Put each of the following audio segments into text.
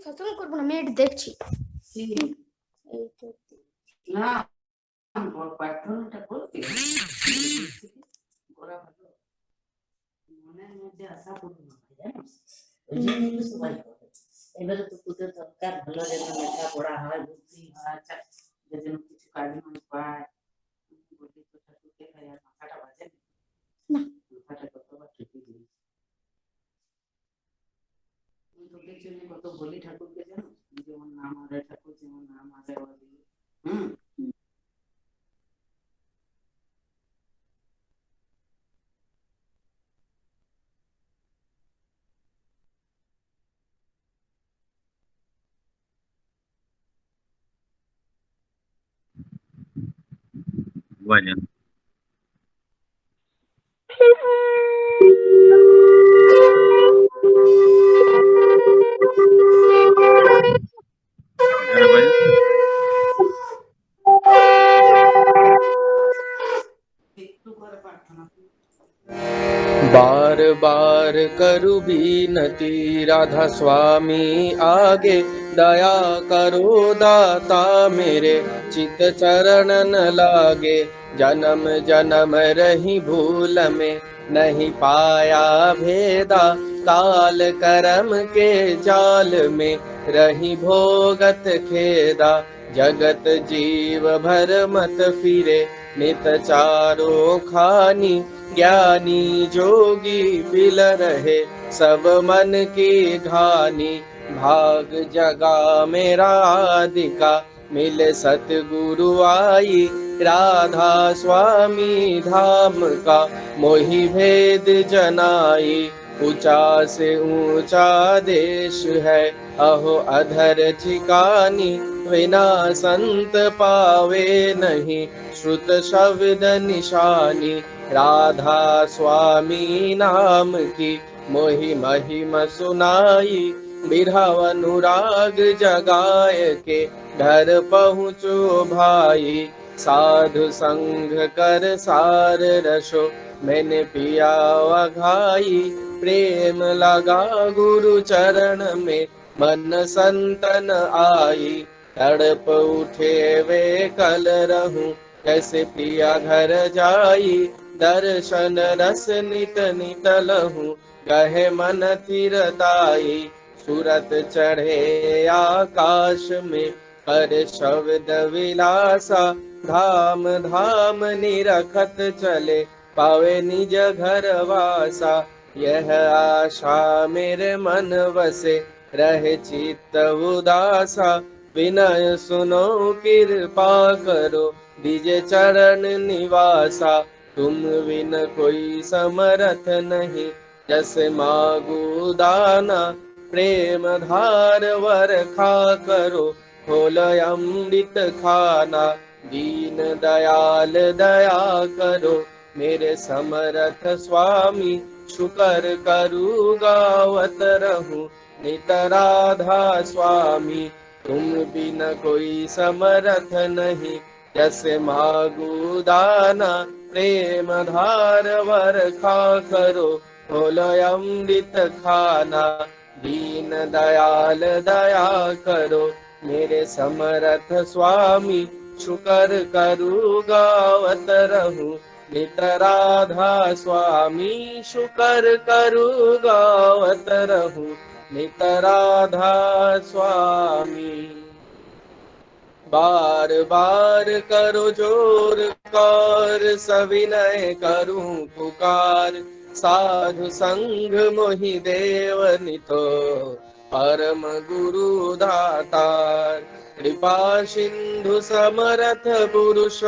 সৎসঙ্গ করবো না, মেয়েটি দেখছি না প্রার্থনাটা করতে করা ভালো, মনের মধ্যে আশা পূর্ণ হয় জানিস, ওই জন্য সবাই করে। এবারে তো তোদের দরকার ভালো যেন লেখাপড়া হয়, বুদ্ধি হয়, যেন কিছু কাজ পায়, বললি তো ঠাকুরকে খাই আর মাথাটা বাজে না, মাথাটা কতবার ঠিকই দিয়েছি। তোদের জন্য কত বলি ঠাকুরকে, যেন যেমন নাম আদায় ঠাকুর, যেমন নাম আদায় বলি। Vaya. बार बार करु बीनती राधा स्वामी आगे, दया करो दाता मेरे चित चरण न लागे। जन्म जन्म रही भूल में नहीं पाया भेदा, काल करम के जाल में रही भोगत खेदा। जगत जीव भर मत फिरे नित चारों खानी, ज्ञानी जोगी बिल रहे सब मन की घानी। भाग जगा मेरा आदिका मिले सतगुरु आई, राधा स्वामी धाम का मोहि भेद जनाई। ऊंचा से ऊंचा देश है अहो अधर ठिकानी, बिना संत पावे नहीं श्रुत शब्द निशानी। राधा स्वामी नाम की मोहि महिमा सुनाई, बिरहव अनुराग जगाए के घर पहुँचो भाई। साधु संग कर सार रसो मैंने पिया वघाई, प्रेम लगा गुरु चरण में मन संतन आई। तड़प उठे वे कल रहूं कैसे पिया घर जाई, दर्शन रस नित नित लहूं गहे मन थिरताई। सूरत चढ़े आकाश में पर शब्द विलासा, धाम धाम निरखत चले पावे निज घर वासा। यह आशा मेरे मन वसे रहे चित्त उदासा, विनय सुनो कृपा करो दीजे चरण निवासा। तुम बिन कोई समरथ नहीं जस मागू दाना, प्रेम धार वर खा करो खोल अमृत खाना। दीन दयाल दया करो मेरे समरथ स्वामी, शुकर करू गावत रहूं नित राधा स्वामी। तुम बिन कोई समरथ नहीं जस मागू दाना, प्रेम धार वर खा करो खोल अमृत खाना। दीन दयाल दया करो मेरे समरथ स्वामी, शुकर करू गावत रहूं नित राधा स्वामी। शुकर करू गावत रहूं नित राधा स्वामी। बार बार करो जोर कर सविनय करूं पुकार, साधु संग मोहि देव नितो परम गुरु दातार। कृपा सिंधु समरथ पुरुष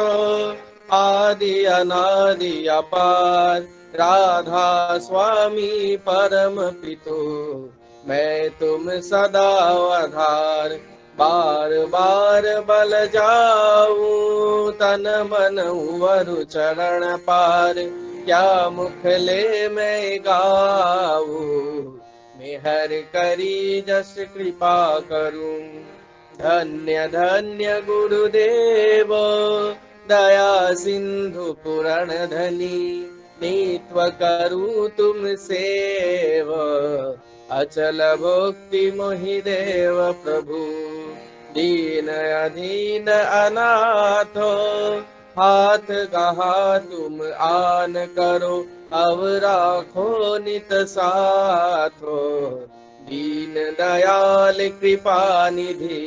आदि अनादि अपार, राधा स्वामी परम पितो मैं तुम सदा आधार। बार बार बल जाऊं तन मन वरु चरण पार, क्या मुख ले मैं गाऊं मेहर करी जस कृपा करूं। धन्य धन्य गुरुदेव दया सिंधु पुराण धनी, नीत्व करूं तुम सेव अचल भक्ति मोहि देव प्रभु दीन अधीन अनाथो हाथ गहा तुम आन करो अब राखो नित साथो दीन दयाल कृपा निधि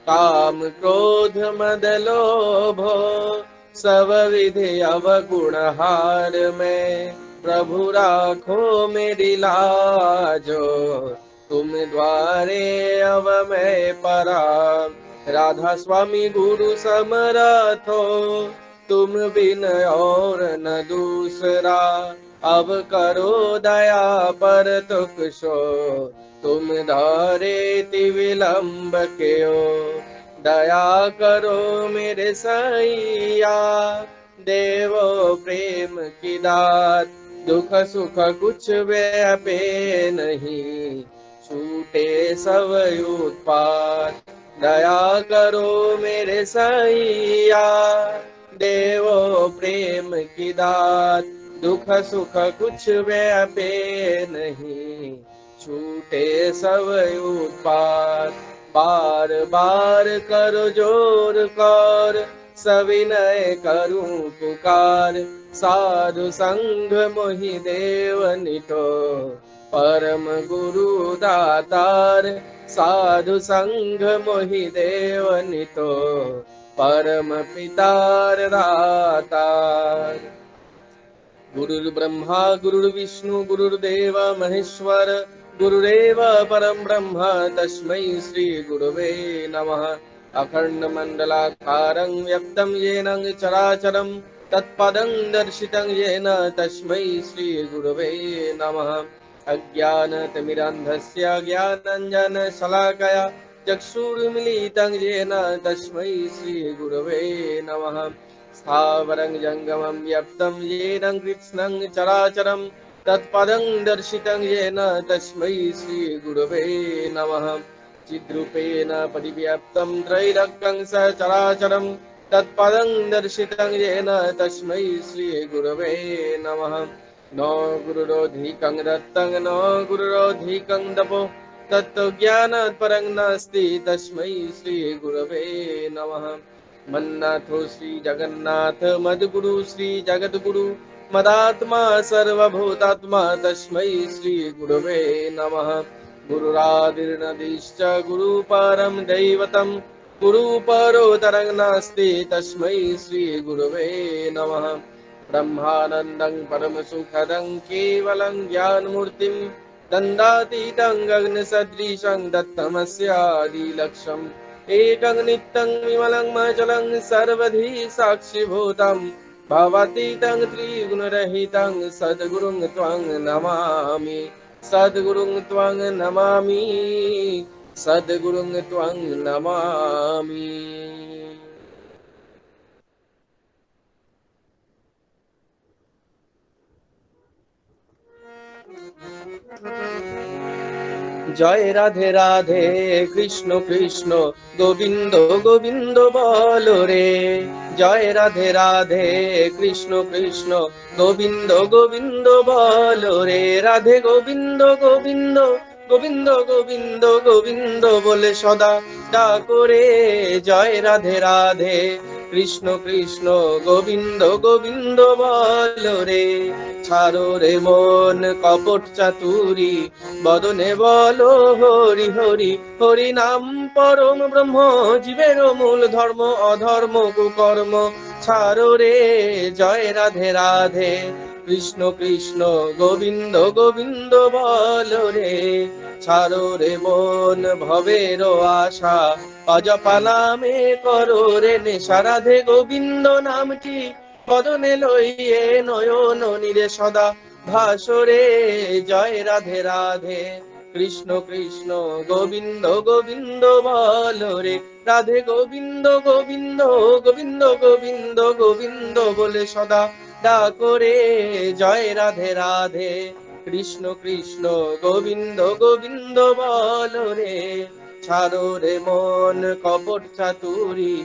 काम क्रोध मद लोभो सब विधि अवगुण हार में प्रभु राखो मेरी लाजो तुम द्वारे अब मैं परा राधा स्वामी गुरु समरथो तुम बिन और न दूसरा अब करो दया पर तुक सो तुम धारे ति विलंब क्यों दया करो मेरे सैया देवो प्रेम की दात दुख सुख कुछ व्यापे नहीं छूटे सब उत्पात दया करो मेरे सैया देवो प्रेम की दात दुख सुख कुछ व्यापे नहीं छूटे सब उत्पात बार बार करो जोर कर सविनय करूं पुकार साधु संग मोहि देव नितो परम गुरु दातार साधु संग मोहि देव नितो परम पितार दातार गुरुर्ब्रह्मा गुरुर्विष्णु गुरुर्देव महेश्वर गुरुरेव परम ब्रह्म तस्मै श्री गुरुवे नमः अखंड मंडलाकारं व्यक्तं येन चराचरं तत्पदं दर्शितं येन तस्मै श्री गुरुवे नमः अज्ञानतिमिरान्धस्य ज्ञानाञ्जनशलाकया चक्षुरुन्मीलितं येन तस्मै श्री गुरुवे नमः स्थावरं जङ्गमं व्याप्तं येन कृत्स्नं चराचरं तत्पदं दर्शितं येन तस्मै श्री गुरुवे नमः चिद्रूपेण परिव्याप्तं त्रैलोक्यं सचराचरं तत्पदं दर्शितं येन तस्मै श्री गुरुवे नमः न गुरुरोधिकं दत्तं न गुरुरोधिकं तपो तत्त्वज्ञानात् परं नास्ति तस्मै श्री गुरुवे नमः मन्नाथो श्री जगन्नाथ मद्गुरु श्री जगद्गुरु मदात्मा सर्वभूतात्मा तस्मै श्री गुरुवे नमः गुरुरादिर्नदीश्च गुरुपरं दैवतं गुरुपरोतरं नास्ति तस्मै श्री गुरुवे नमः ब्रह्मानन्दं परमसुखदं केवलं ज्ञानमूर्तिं दण्डातीतं गगनसदृशं दत्तमस्यादिलक्ष्यम् एकं नित्यं विमलं मचलं सर्वधी साक्षिभूतं भवातीतं त्रिगुणरहितं सद्गुरुं त्वं नमामि सद्गुरुं त्वं नमामि सद्गुरुं त्वं नमामि जय राधे राधे कृष्ण कृष्ण गोविंद गोविंद बोलो रे जय राधे राधे कृष्ण कृष्ण गोविंद गोविंद बोलो रे राधे गोविंद गोविंद गोविंद गोविंद गोविंद बोले सदा डाको रे जय राधे राधे कृष्ण कृष्ण गोविंद गोविंद बोलो रे ছাড়ো রে মন কপট চাতুরি বদনে বলো হরি হরি হরি নাম পরম ব্রহ্ম জীবের মূল ধর্ম অধর্ম কুকর্ম ছাড়ো রে জয় রাধে রাধে কৃষ্ণ কৃষ্ণ গোবিন্দ গোবিন্দ বলো রে ছাড়ো রে মন ভবের আশা অজপা নামে করো রে নেশা রাধে গোবিন্দ নামটি বদনে লইয়ে নয়ন নীরে সদা ভাসরে জয় রাধে রাধে কৃষ্ণ কৃষ্ণ গোবিন্দ গোবিন্দ বলো রে রাধে গোবিন্দ গোবিন্দ গোবিন্দ গোবিন্দ গোবিন্দ বলে সদা ডাকো রে জয় রাধে রাধে কৃষ্ণ কৃষ্ণ গোবিন্দ গোবিন্দ বলো রে ছাড়ো রে মন কপট চাতুরি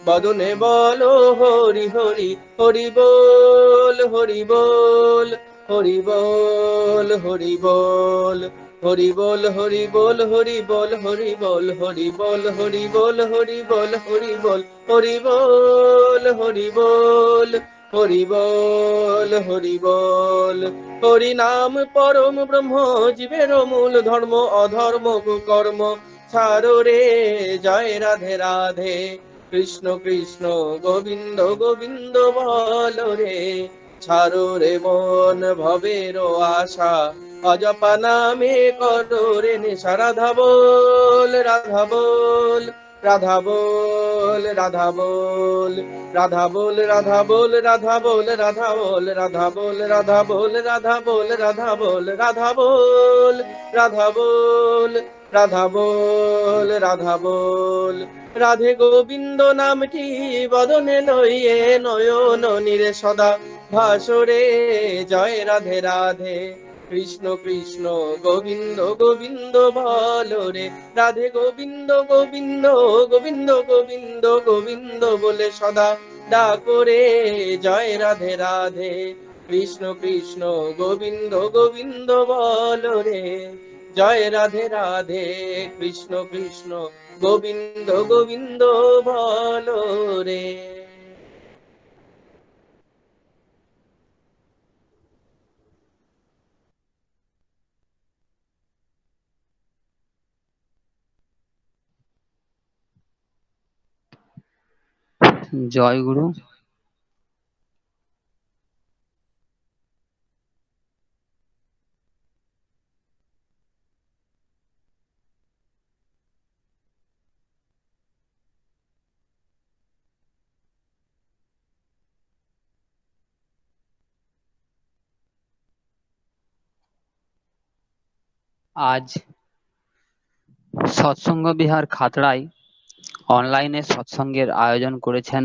বদনে বলো হরি হরি হরি বল হরি বল হরি বল হরি বল হরি বল হরি বল হরি বল হরি বল হরি বল হরি বল হরি বল হরি বল হরি বল হরি বল হরি বল হরি বল। হরি নাম পরম ব্রহ্ম, জীবের মূল ধর্ম, অধর্ম কুকর্ম ছাড়ো রে। জয় রাধে রাধে কৃষ্ণ কৃষ্ণ গোবিন্দ গোবিন্দ বল রে। ছাড়ো রে মন ভবের আশা, অজপা নামে করো রে নেশা। রাধা বল রাধা বল রাধা বল রাধা বল রাধা বল রাধা বল রাধা বল রাধা বল রাধা বল রাধা বল রাধা বল রাধা বল রাধা বল রাধা বল রাধা বল রাধা বল। রাধে গোবিন্দ নামটি বদনে লইয়ে নয়ন নীরে সদা ভাসরে। জয় রাধে রাধে কৃষ্ণ কৃষ্ণ গোবিন্দ গোবিন্দ বল রে। রাধে গোবিন্দ গোবিন্দ গোবিন্দ গোবিন্দ গোবিন্দ বলে সদা ডাকো রে। জয় রাধে রাধে কৃষ্ণ কৃষ্ণ গোবিন্দ গোবিন্দ বল রে। জয় রাধে রাধে কৃষ্ণ কৃষ্ণ গোবিন্দ গোবিন্দ বল রে। জয় গুরু। আজ সৎসঙ্গ বিহার খাতড়ায় অনলাইনে সৎসঙ্গের আয়োজন করেছেন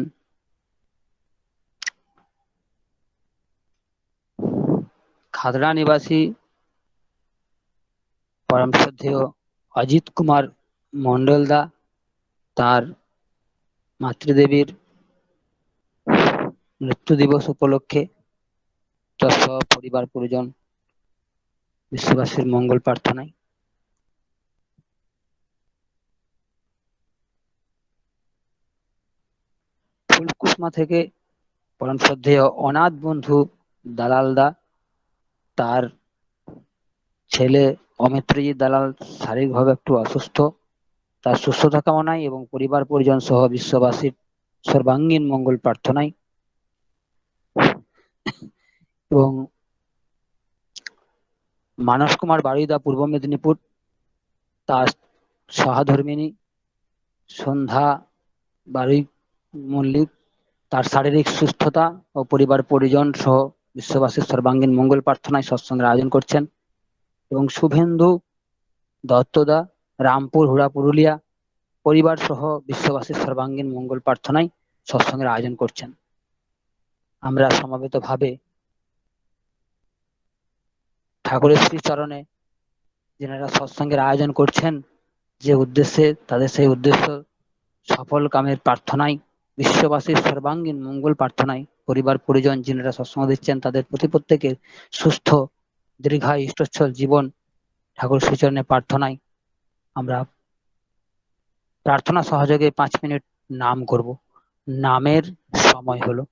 খাতড়া নিবাসী পরম শ্রদ্ধেয় অজিত কুমার মন্ডলদা। তার মাতৃদেবীর মৃত্যু দিবস উপলক্ষে তৎসহ পরিবার পরিজন বিশ্ববাসীর মঙ্গল প্রার্থনায় ফুলকুসমা থেকে পরম শ্রদ্ধেয় অনাথ বন্ধু দালালদা, তার ছেলে অমিত্রজিৎ দালাল শারীরিকভাবে একটু অসুস্থ, তার সুস্থতা কামনায় এবং পরিবার পরিজন সহ বিশ্ববাসীর সর্বাঙ্গীন মঙ্গল প্রার্থনায় এবং মানস কুমার বারিদা পূর্ব মেদিনীপুর, তার সহধর্মিনী সন্ধ্যা বারুই মল্লিক, তার শারীরিক সুস্থতা ও পরিবার পরিজন সহ বিশ্ববাসীর সর্বাঙ্গীন মঙ্গল প্রার্থনায় সৎসঙ্গের আয়োজন করছেন। এবং শুভেন্দু দত্তদা রামপুর হুড়া পুরুলিয়া, পরিবার সহ বিশ্ববাসীর সর্বাঙ্গীন মঙ্গল প্রার্থনায় সৎসঙ্গের আয়োজন করছেন। আমরা সমবেত ভাবে ঠাকুরের শ্রীচরণে যেনারা সৎসঙ্গের আয়োজন করছেন, যে উদ্দেশ্যে, তাদের সেই উদ্দেশ্য সফল কামের প্রার্থনায়, বিশ্ববাসীর সর্বাঙ্গীন মঙ্গল প্রার্থনায়, পরিবার পরিজন যিনারা সৎসঙ্গ দিচ্ছেন তাদের প্রতি প্রত্যেকের সুস্থ দীর্ঘায়ু ইষ্টচ্ছল জীবন ঠাকুর শ্রীচরণে প্রার্থনায় আমরা প্রার্থনা সহযোগে 5 মিনিট নাম করব। নামের সময় হলো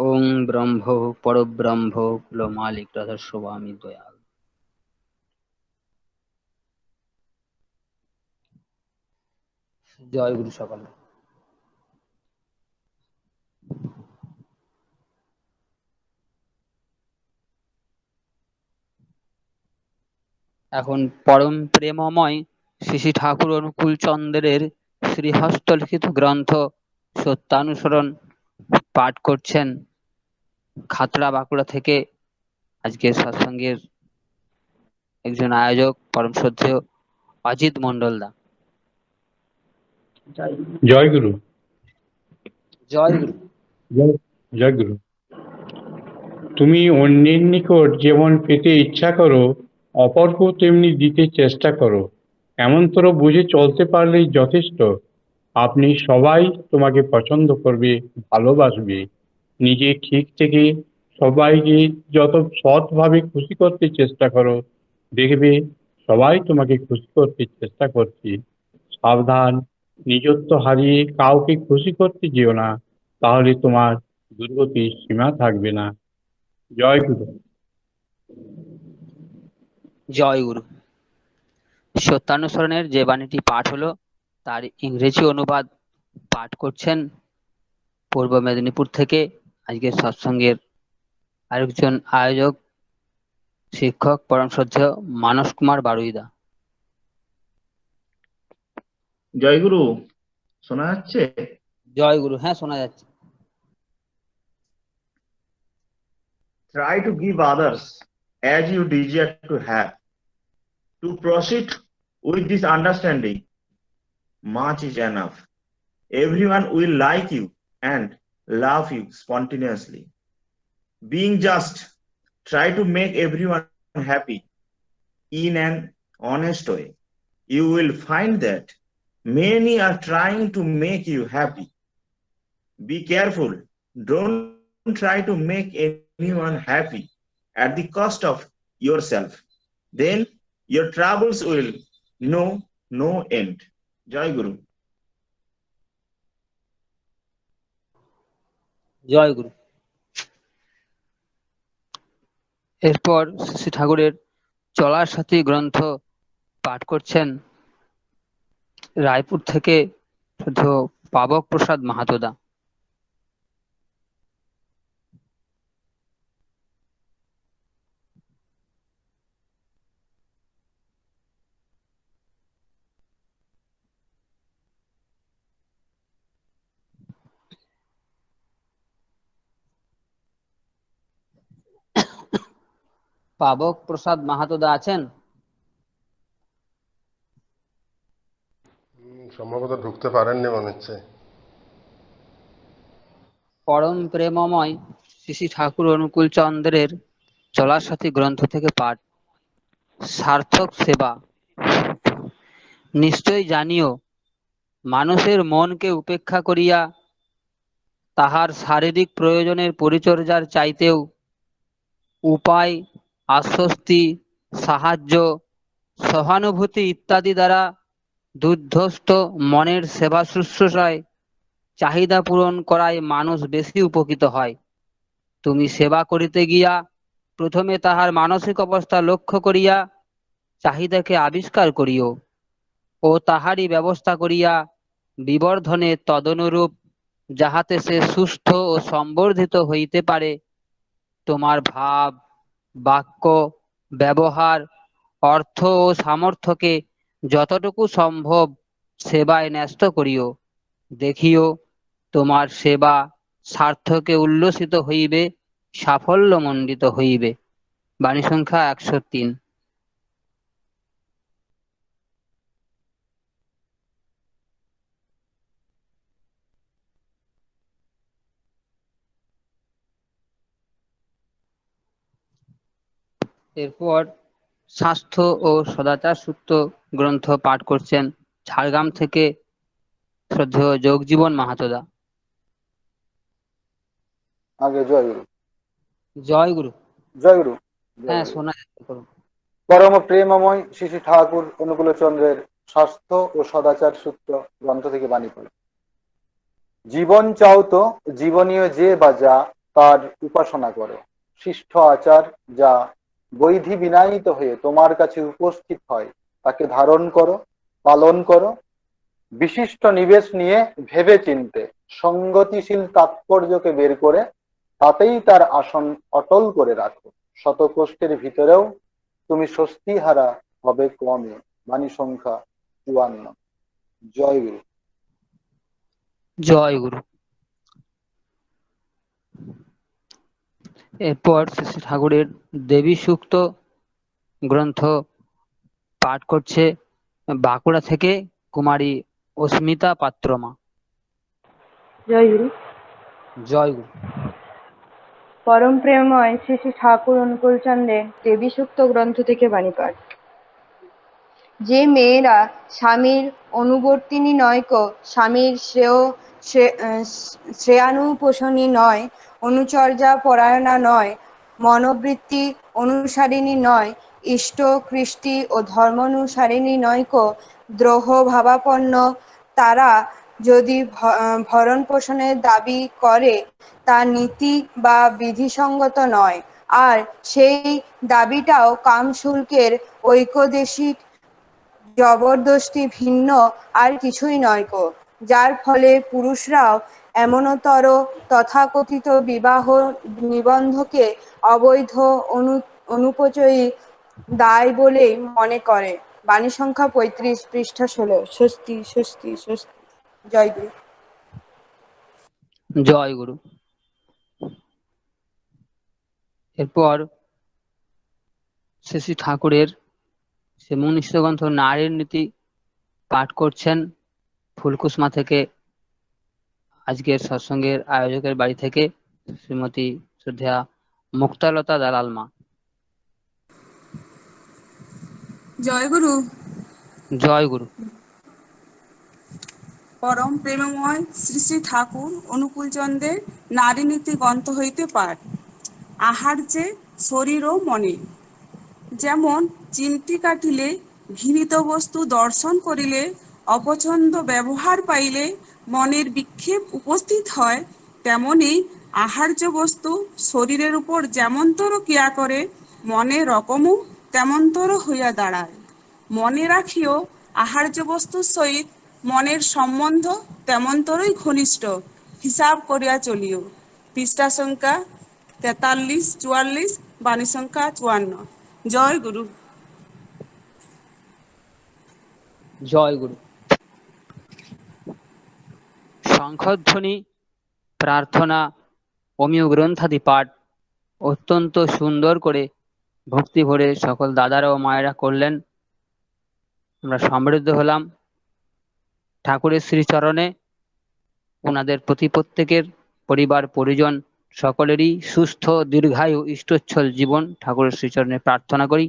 ওং ব্রহ্ম পরব্রহ্ম কুলমালিক রাধাস্বামী দয়াল। জয় গুরু সকলে। এখন পরম প্রেমময় শ্রী শ্রী ঠাকুর অনুকূল চন্দ্রের শ্রীহস্ত লিখিত গ্রন্থ সত্যানুসরণ পাঠ করছেন খাতড়া বাঁকুড়া থেকে আজকের সৎসঙ্গের একজন আয়োজক পরম শ্রদ্ধেয় অজিত মন্ডল দা। জয় গুরু। জয় গুরু। জয় গুরু। তুমি অন্যের নিকট যেমন পেতে ইচ্ছা করো, অপরকেও তেমনি দিতে চেষ্টা করো। এমনতর বুঝে চলতে পারলেই যথেষ্ট। আপনি সবাই তোমাকে পছন্দ করবে, ভালোবাসবে। নিজে ঠিক থেকে সবাইকে যত সৎভাবে খুশি করতে চেষ্টা করো, দেখবে সবাই তোমাকে খুশি করতে চেষ্টা করছে। সাবধান, নিজত্ব হারিয়ে কাউকে খুশি করতে যেও না, তাহলে তোমার দুর্গতির সীমা থাকবে না। জয় গুরু। জয় গুরু। সত্যানুসরণের যে বাণীটি পাঠ হলো তার ইংরেজি অনুবাদ পাঠ করছেন পূর্ব মেদিনীপুর থেকে আজকের সৎসঙ্গের আরেকজন আয়োজক শিক্ষক পরম শ্রদ্ধেয় মানস কুমার বারুইদা। জয় গুরু, শোনা যাচ্ছে? জয় গুরু। হ্যাঁ, শোনা যাচ্ছে। Try to give others as you desire to have. To proceed with this understanding, much is enough. Everyone will like you and love you spontaneously. Being just, try to make everyone happy in an honest way. You will find that many are trying to make you happy. Be careful. Don't try to make anyone happy at the cost of yourself. Then your troubles will know no end. Jai Guru. জয় গুরু। এরপর শ্রী ঠাকুরের চলার সাথী গ্রন্থ পাঠ করছেন রায়পুর থেকে শ্রদ্ধেয় পাবক প্রসাদ মাহাতোদা। পাবক প্রসাদ মাহাতোদা আছেন? সম্ভবত ঢুকতে পারেননি মনে হচ্ছে। পরম প্রেমময় শ্রী শ্রী ঠাকুর অনুকূল চন্দ্রের চলার সাথী গ্রন্থ থেকে পাঠ। সার্থক সেবা। নিশ্চয় জানিও, মানুষের মনকে উপেক্ষা করিয়া তাহার শারীরিক প্রয়োজনের পরিচর্যার চাইতেও উপায়, আশ্বস্তি, সাহায্য, সহানুভূতি ইত্যাদি দ্বারা দুর্ধষ্ট মনের সেবা শুশ্রূষায় চাহিদা পূরণ করায় মানুষ বেশি উপকৃত হয়। তুমি সেবা করিতে গিয়া প্রথমে তাহার মানসিক অবস্থা লক্ষ্য করিয়া চাহিদাকে আবিষ্কার করিও ও তাহারই ব্যবস্থা করিয়া বিবর্ধনে তদনুরূপ, যাহাতে সে সুস্থ ও সম্বর্ধিত হইতে পারে। তোমার ভাব, বাক্য, ব্যবহার, অর্থ ও সামর্থ্যকে যতটুকু সম্ভব সেবায় ন্যস্ত করিও। দেখিও, তোমার সেবা সার্থকে উল্লসিত হইবে, সাফল্যমণ্ডিত হইবে। বাণী সংখ্যা 103। এরপর স্বাস্থ্য ও সদাচার সূত্র গ্রন্থ পাঠ করছেন ঝাড়গ্রাম থেকে শ্রদ্ধেয় যোগজীবন মাহাতোদা। আগে জয় গুরু। জয় গুরু। জয় গুরু। হ্যাঁ, শোনা যাচ্ছে। করুন। পরম প্রেমময় শ্রী শ্রী ঠাকুর অনুকূলচন্দ্রের স্বাস্থ্য ও সদাচার সূত্র গ্রন্থ থেকে বাণী পড়ে। জীবন চাও তো জীবনীয় যে বা যা, তার উপাসনা করো। শিষ্ট আচার যা বৈধি বিনায়িত হয়ে তোমার কাছে উপস্থিত হয় তাকে ধারণ করো, পালন করো। বিশিষ্ট নিবেশ নিয়ে ভেবে চিনতে সঙ্গতিশীল তাৎপর্যকে বের করে তাতেই তার আসন অটল করে রাখো। শত কষ্টের ভিতরেও তুমি স্বস্তিহারা হবে কমে। বাণী সংখ্যা ৫৪। জয় গুরু। জয় গুরু। এরপর শ্রী শ্রী ঠাকুরের দেবী সূক্ত গ্রন্থ পাঠ করছে বাঁকুড়া থেকে কুমারী অস্মিতা পাত্রমা। জয় গুরু। জয় গুরু। পরম প্রেমময় শ্রী শ্রী ঠাকুর অনুকূল চন্দ্রের দেবী সূক্ত গ্রন্থ থেকে বাণী পাঠ। যে মেয়েরা স্বামীর অনুবর্তিনী নয়ক, স্বামীর শ্রেয়ানুপোষণী নয়, অনুচর্যা পরায়ণা নয়, মনোবৃত্তি অনুসারিণী নয়, ইষ্ট কৃষ্টি ও ধর্মানুসারিণী নয়ক, দ্রোহ ভাবাপন্ন, তারা যদি ভরণ পোষণের দাবি করে তা নীতি বা বিধিসঙ্গত নয়, আর সেই দাবিটাও কামশুল্কের ঐকদেশিক জবরদস্তি ভিন্ন আর কিছুই নয়ক, যার ফলে পুরুষরাও এমনতর তথাকথিত বিবাহ নিবন্ধকে অবৈধ অনুপচয়ী দায় বলেই মনে করে। বাণী সংখ্যা ৩৫, পৃষ্ঠা ১৬। স্বস্তি স্বস্তি স্বস্তি। জয় গুরু। জয় গুরু। এরপর শ্রী শ্রী ঠাকুরের সে মুনিষ্ঠ গ্রন্থ নারীর নীতি পাঠ করছেন ফুলকুসমা থেকে আজকের সৎসঙ্গের আয়োজকের বাড়ি থেকে শ্রীমতী শ্রদ্ধেয়া মুক্তালতা দালাল মা। জয় গুরু। জয় গুরু। পরম প্রেমময় শ্রী শ্রী ঠাকুর অনুকূল চন্দ্রের নারী নীতি গ্রন্থ হইতে পাঠ। আহার্যে শরীর ও মনে, যেমন চিমটি কাটিলে ঘৃণিত বস্তু দর্শন করিলে অপছন্দ ব্যবহার পাইলে মনের বিক্ষেপ উপস্থিত হয়, তেমনি আহার্য বস্তু শরীরের উপর যেমনতর ক্রিয়া করে মনের রকমও তেমনতর হইয়া দাঁড়ায়। মনে রাখিও আহার্য বস্তুর সহিত মনের সম্বন্ধ তেমনতরই ঘনিষ্ঠ, হিসাব করিয়া চলিও। পৃষ্ঠা সংখ্যা ৪৩-৪৪, বাণী সংখ্যা ৫৪। জয় গুরু। জয় গুরু। শঙ্খধ্বনি, প্রার্থনা, অমীয় গ্রন্থাদি পাঠ অত্যন্ত সুন্দর করে ভক্তি ভরে সকল দাদারা ও মায়েরা করলেন। আমরা সমৃদ্ধ হলাম ঠাকুরের শ্রীচরণে। ওনাদের প্রতি প্রত্যেকের পরিবার পরিজন সকলেরই সুস্থ দীর্ঘায়ু ইষ্টচ্ছল জীবন ঠাকুরের শ্রীচরণে প্রার্থনা করি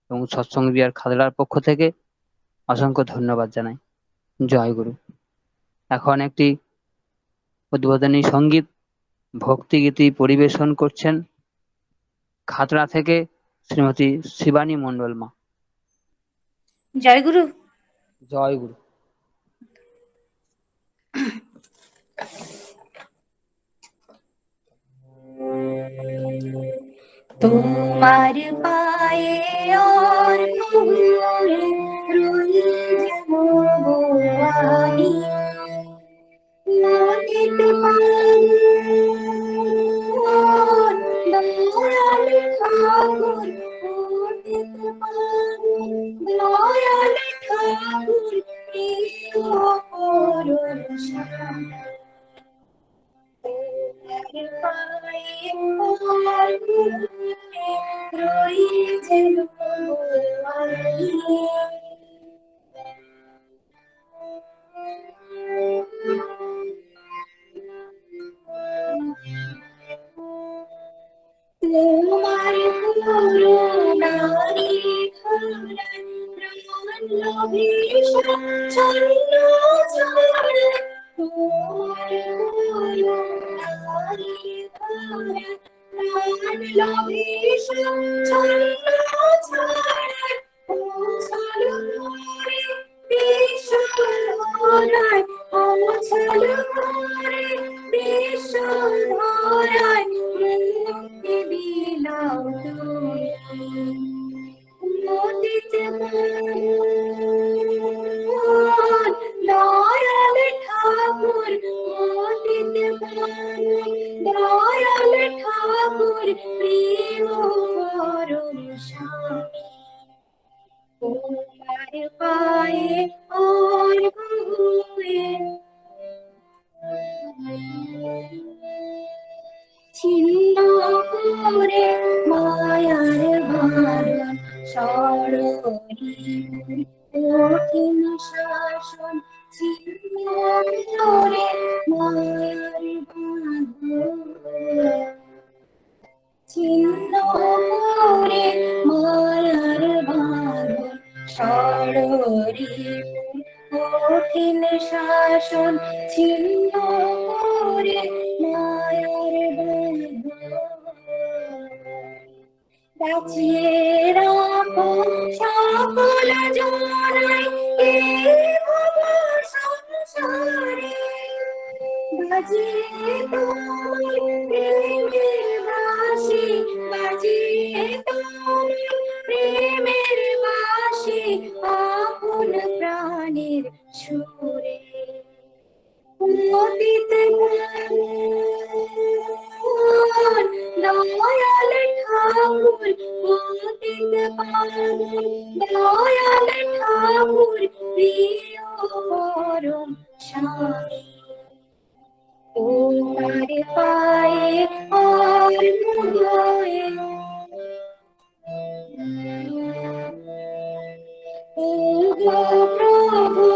এবং সৎসঙ্গ বিহার খাদলার পক্ষ থেকে অসংখ্য ধন্যবাদ জানাই। জয় গুরু। এখন একটি উদ্বোধনী সঙ্গীত ভক্তিগীতি পরিবেশন করছেন খাতড়া থেকে শ্রীমতী শিবানী মণ্ডল মা। জয় গুরু। জয় গুরু। তোমার পায়ে আর রই যাব আমি, নদীতে দয়াল ঠাকুর, দয়াল ঠাকুর প্রিয় পরশা, রই যেন তোমার করুণারি প্রাণ লভিষণ ছন্ন ছড়ে, তোমার করুণারি প্রাণ লভিষণ ছন্ন ছড়ে, ওছল করে বিশ্বরায়, ওছল করে বিশ্ব বিষধারায় মুক্তি বিলাও তুমি। অতীত পাবন দয়াল ঠাকুর, অতীত পাবন দয়াল ঠাকুর, প্রিয় পরম স্বামী। তোমার পায়ে অর্ঘ্য হয়ে ছিন্ন করে মায়ার বারণ, ষড়রিপুর কঠিন শাসন ছিন্ন করে মায়ার বাঁধন, ছিন্ন করে মায়ার বাঁধন, ষড়রিপুর কঠিন শাসন ছিন্ন করে মায়ার বাঁধন। বাঁচিয়ে রাখো সকল জনাই এই ভব সংসারে, বাজিয়ে তোমার প্রেমের বাঁশি, বাজিয়ে তোমার প্রেমের বাঁশি, আপন প্রাণের সুরে। অতীত পাবন দয়াল ঠাকুর, অতীত পাবন দয়াল ঠাকুর, প্রিয় পরম স্বামী। তোমার পায়ে অর্ঘ্য হয়ে ওগো প্রভু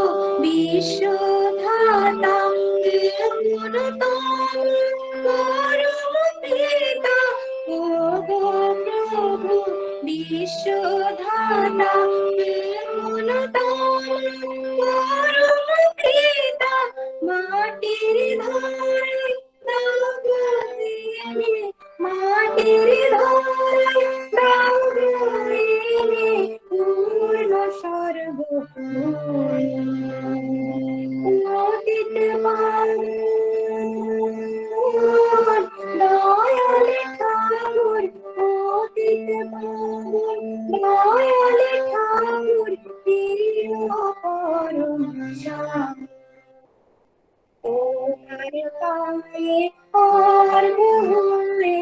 বিশ্বধাতা, এমন তম পরম পিতা। ওগো প্রভু বিশ্বধাতা, এমন তম পরম পিতা। মাটির ধরায় দাগ এনে, মাটির ধরায় দাগ এনে পূর্ণ স্বর্গ অতীত পাবন দয়াল ঠাকুর, অতীত পাবন দয়াল ঠাকুর, প্রিয় পরম স্বামী। তোমার পায়ে অর্ঘ্য হয়ে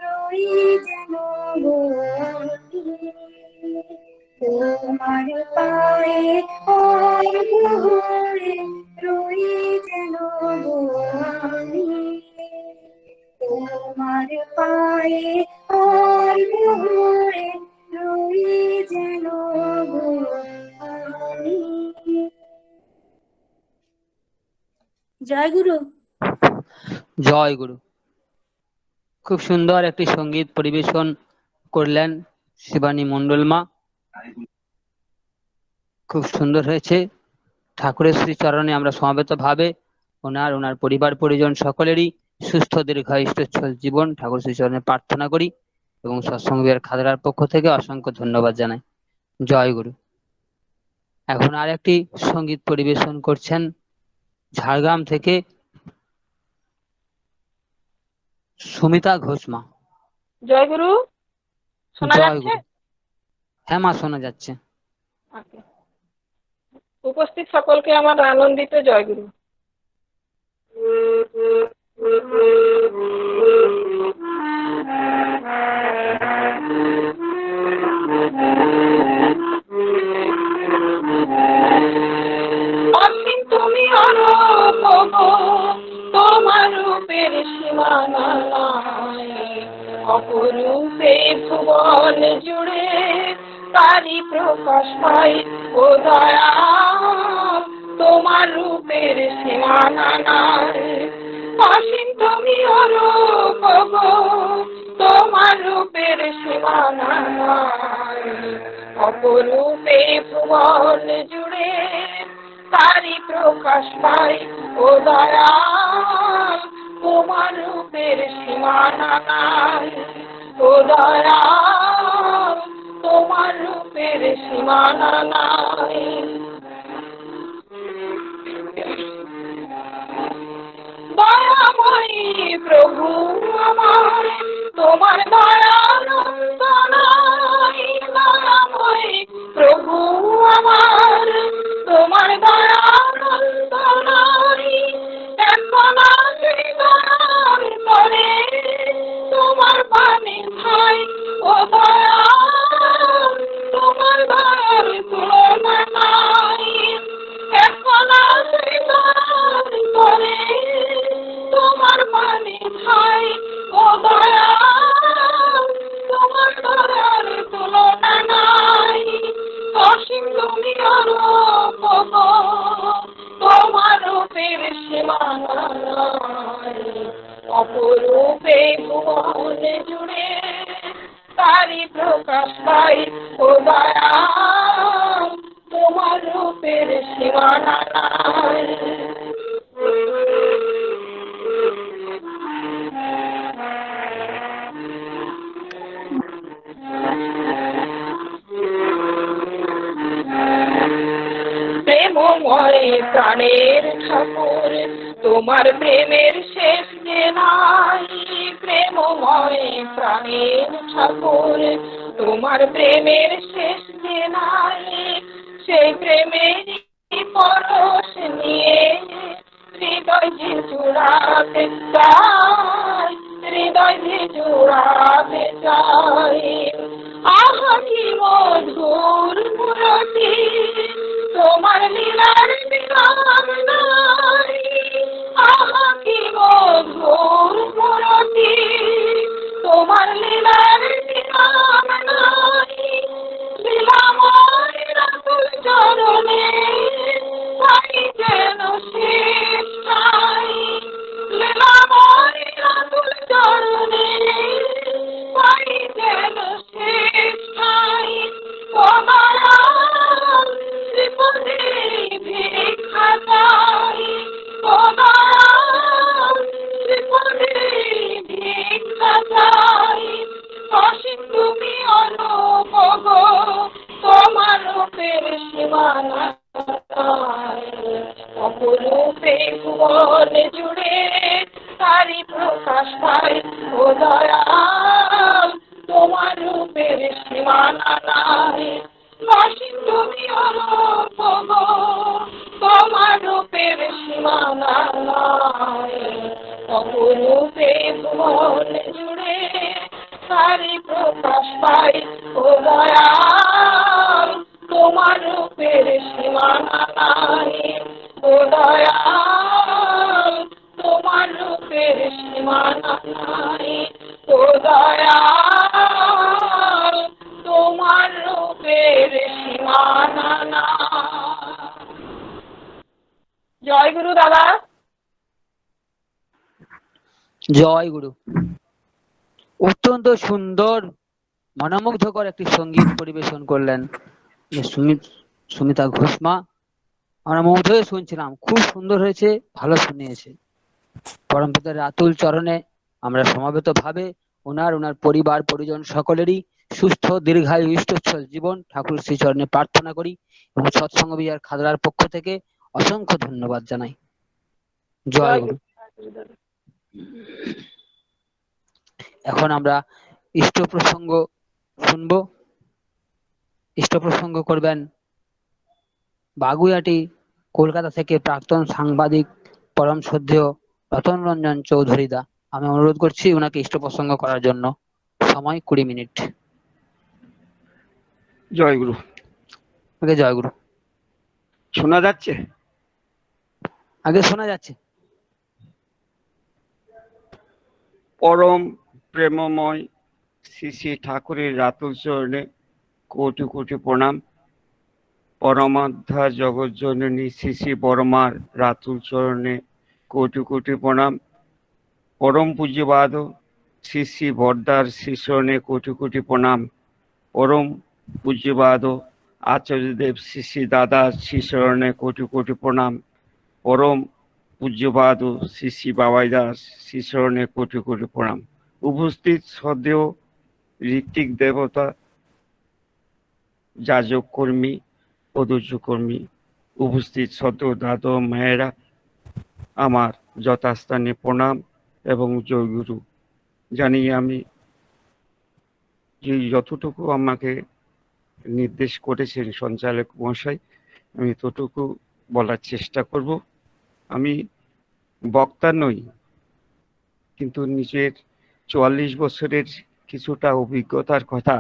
রই যেন গো আমি। তোমার পায়ে অর্ঘ্য হয়ে রই যেন গো আমি। তোমার পায়ে অর্ঘ্য হয়ে রই যেন গো আমি। জয় গুরু। জয় গুরু। খুব সুন্দর একটি সঙ্গীত পরিবেশন করলেন শিবানী মণ্ডল মা, খুব সুন্দর হয়েছে। ঠাকুরের শ্রীচরণে আমরা সমবেত ভাবে ওনার পরিবার পরিজন সকলেরই সুস্থ দীর্ঘায়ু সচ্ছল জীবন ঠাকুর শ্রীচরণে প্রার্থনা করি এবং সৎসঙ্গ বিহার খাদড়ার পক্ষ থেকে অসংখ্য ধন্যবাদ জানাই। জয় গুরু। এখন আর একটি সঙ্গীত পরিবেশন করছেন ঝাড়গ্রাম থেকে সুমিতা ঘোষ মা। জয় গুরু। শোনা জয় যাচ্ছে? গুরু। হ্যাঁ মা, শোনা যাচ্ছে। Okay. উপস্থিত সকলকে আমার আনন্দিত জয় গুরু। অসীম তুমি অরূপ গো, তোমার রূপের সীমানা নাই, অপরূপে ভুবন জুড়ে তারি প্রকাশ পাই। ও দয়া তোমার রূপের সীমানা নাই, অসীম তুমি অরূপ গো, তোমার রূপের সীমানা নাই, অপরূপে ভুবন জুড়ে তারি প্রকাশ পাই। ও দয়া তোমার রূপের সীমানা নাই, ও দয়া তোমার রূপের সীমানা নাই। দয়াময়ী প্রভু আমার তোমার দয়ানন্দ নাই দয়াময় প্রভু আমার তোমার দয়ানন্দ নাই এখন আসি দয়ার করে তোমার পানি খাই ও দয়া তোমার দয়ার তুলনা নাই এখন আসি দয়ার করে তোমার পানি খাই ও দয়া তোমার দয়ার তুলনা নাই অসীম তুমি অরূপ তোমার রূপের সীমানা নাই অপরূপে ভুবন জুড়ে তারি প্রকাশ পাই ও দয়া তোমার রূপের সীমানা নাই প্রেমময় প্রাণের ঠাকুর তোমার প্রেমের শেষ যে নাই প্রেমময় প্রাণের ঠাকুর তোমার প্রেমের শেষ যে নাই সেই প্রেমের পরশ নিয়ে হৃদয় যে জুড়াতে চাই হৃদয় যে জুড়াতে চাই আহা কি মধুর মূরতি তোমার লীলার বিরাম নাই আহা কি মধুর মূরতি তোমার লীলার বিরাম নাই লীলাময় রাতুল চরণে তাই যেন শেষ নাই লীলাময় রাতুল চরণে তাই যেন শেষ নাই ও দয়াল ত্রিপুরে ভিক্ষা চাই ও দয়াল ত্রিপুরে ভিক্ষা চাই অসীম তুমি অরূপ গো তোমার রূপের সীমানা নাই অপরূপে ভুবন জুড়ে তারি প্রকাশ পাই ও দয়াল তোমার রূপের সীমানা নাই অসীম তুমি অরূপ গো তোমার রূপের সীমানা নাই অপরূপে ভুবন জুড়ে তারি প্রকাশ পাই ও দয়াল তোমার রূপের সীমানা নাই ও দয়াল তোমার রূপের সীমানা নাই ও দয়াল তোমার রূপের সীমানা নাই জয় গুরু দাদা জয় গুরু। অত্যন্ত সুন্দর মনোমুগ্ধকর একটি সঙ্গীত পরিবেশন করলেন সুমিতা ঘোষমা। আমরা মুগ্ধ হয়ে শুনছিলাম, খুব সুন্দর হয়েছে, ভালো শুনিয়েছে। পরমপিতার রাতুল চরণে আমরা সমবেত ভাবে ওনার পরিবার পরিজন সকলেরই সুস্থ দীর্ঘায়ু ইষ্টচ্ছল জীবন ঠাকুর শ্রীচরণে প্রার্থনা করি এবং সৎসঙ্গ বিহার খাদড়ার পক্ষ থেকে অসংখ্য ধন্যবাদ জানাই। জয় গুরু। এখন আমরা ইষ্ট প্রসঙ্গ শুনবো। ইষ্ট প্রসঙ্গ করবেন বাগুইআটি কলকাতা থেকে প্রাক্তন সাংবাদিক পরম শ্রদ্ধেয় রতন রঞ্জন চৌধুরী দা। আমি অনুরোধ করছি ওনাকে ইষ্ট প্রসঙ্গ করার জন্য। সময় 20 মিনিট। জয় গুরু। আগে জয় গুরু। শোনা যাচ্ছে? আগে শোনা যাচ্ছে। পরম প্রেমময় শ্রী শ্রী ঠাকুরের রাতুল চরণে কোটি কোটি প্রণাম। পরমাধ্যা জগৎজননী শ্রী শ্রী বর্মার রাতুল চরণে কোটি কোটি প্রণাম। পরম পূজ্যবাদ শ্রী শ্রী বর্দার শ্রীচরণে কোটি কোটি প্রণাম। পরম পূজ্যবাদ আচার্যদেব শ্রী শ্রী দাদার শ্রীচরণে কোটি কোটি প্রণাম। পরম পূজ্যবাদ শ্রী শ্রী বাবাই দাস শ্রীচরণে কোটি কোটি প্রণাম। উপস্থিত শ্রদ্ধেয় ঋত্বিক দেবতা, যাজক কর্মী, পদুজ কর্মী, উপস্থিত শ্রদ্ধেয় দাদা মায়েরা, আমার যথাস্থানে প্রণাম এবং জয়গুরু জানিয়ে আমি যে যতটুকু আমাকে নির্দেশ করেছেন সঞ্চালক মহাশয়, আমি ততটুকু বলার চেষ্টা করব। আমি বক্তা নই, কিন্তু নিজের 44 বছরের কিছুটা অভিজ্ঞতার কথা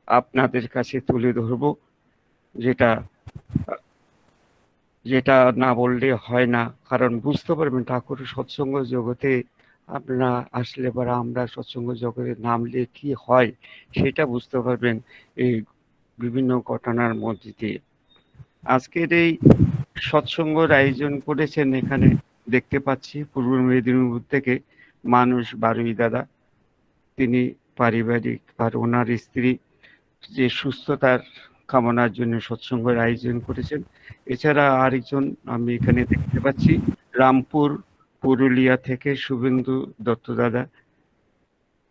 আপনাদের কাছে তুলে ধরব, যেটা যেটা না বললে হয় না। কারণ বুঝতে পারবেন ঠাকুর সৎসঙ্গ জগতে আপনারা আসলে বা আমরা সৎসঙ্গ জগতে নামলে কি হয় সেটা বুঝতে পারবেন এই বিভিন্ন ঘটনার মধ্যে দিয়ে। আজকের এই সৎসঙ্গের আয়োজন করেছেন, এখানে দেখতে পাচ্ছি পূর্ব মেদিনীপুর থেকে মানুষ বারুই দাদা। তিনি পারিবারিক আর ওনার স্ত্রী যে সুস্থতার কামনার জন্য সৎসঙ্গের আয়োজন করেছেন। এছাড়া আরেকজন আমি এখানে দেখতে পাচ্ছি রামপুর পুরুলিয়া থেকে শুভেন্দু দত্ত দাদা,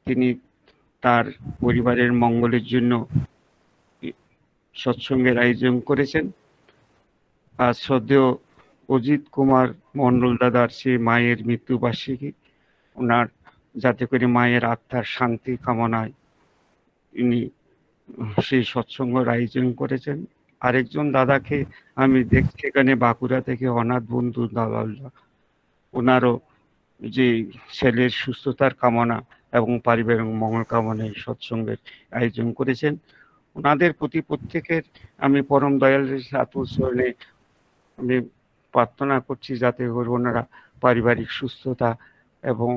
তিনি তার পরিবারের মঙ্গলের জন্য সৎসঙ্গের আয়োজন করেছেন। আর শ্রদ্ধেয় অজিত কুমার মণ্ডল দাদার সে মায়ের মৃত্যুবার্ষিকী, ওনার যাতে করে মায়ের আত্মার শান্তি কামনায় তিনি সেই সৎসঙ্গের আয়োজন করেছেন। আরেকজন দাদাকে আমি দেখছি এখানে বাঁকুড়া থেকে অনাথ বন্ধু দালাল, ওনারও যে ছেলের সুস্থতার কামনা এবং পারিবারিক মঙ্গল কামনায় সৎসঙ্গের আয়োজন করেছেন। ওনাদের প্রতি প্রত্যেকের আমি পরম দয়ালের আতুল চরণে আমি প্রার্থনা করছি যাতে করে ওনারা পারিবারিক সুস্থতা এবং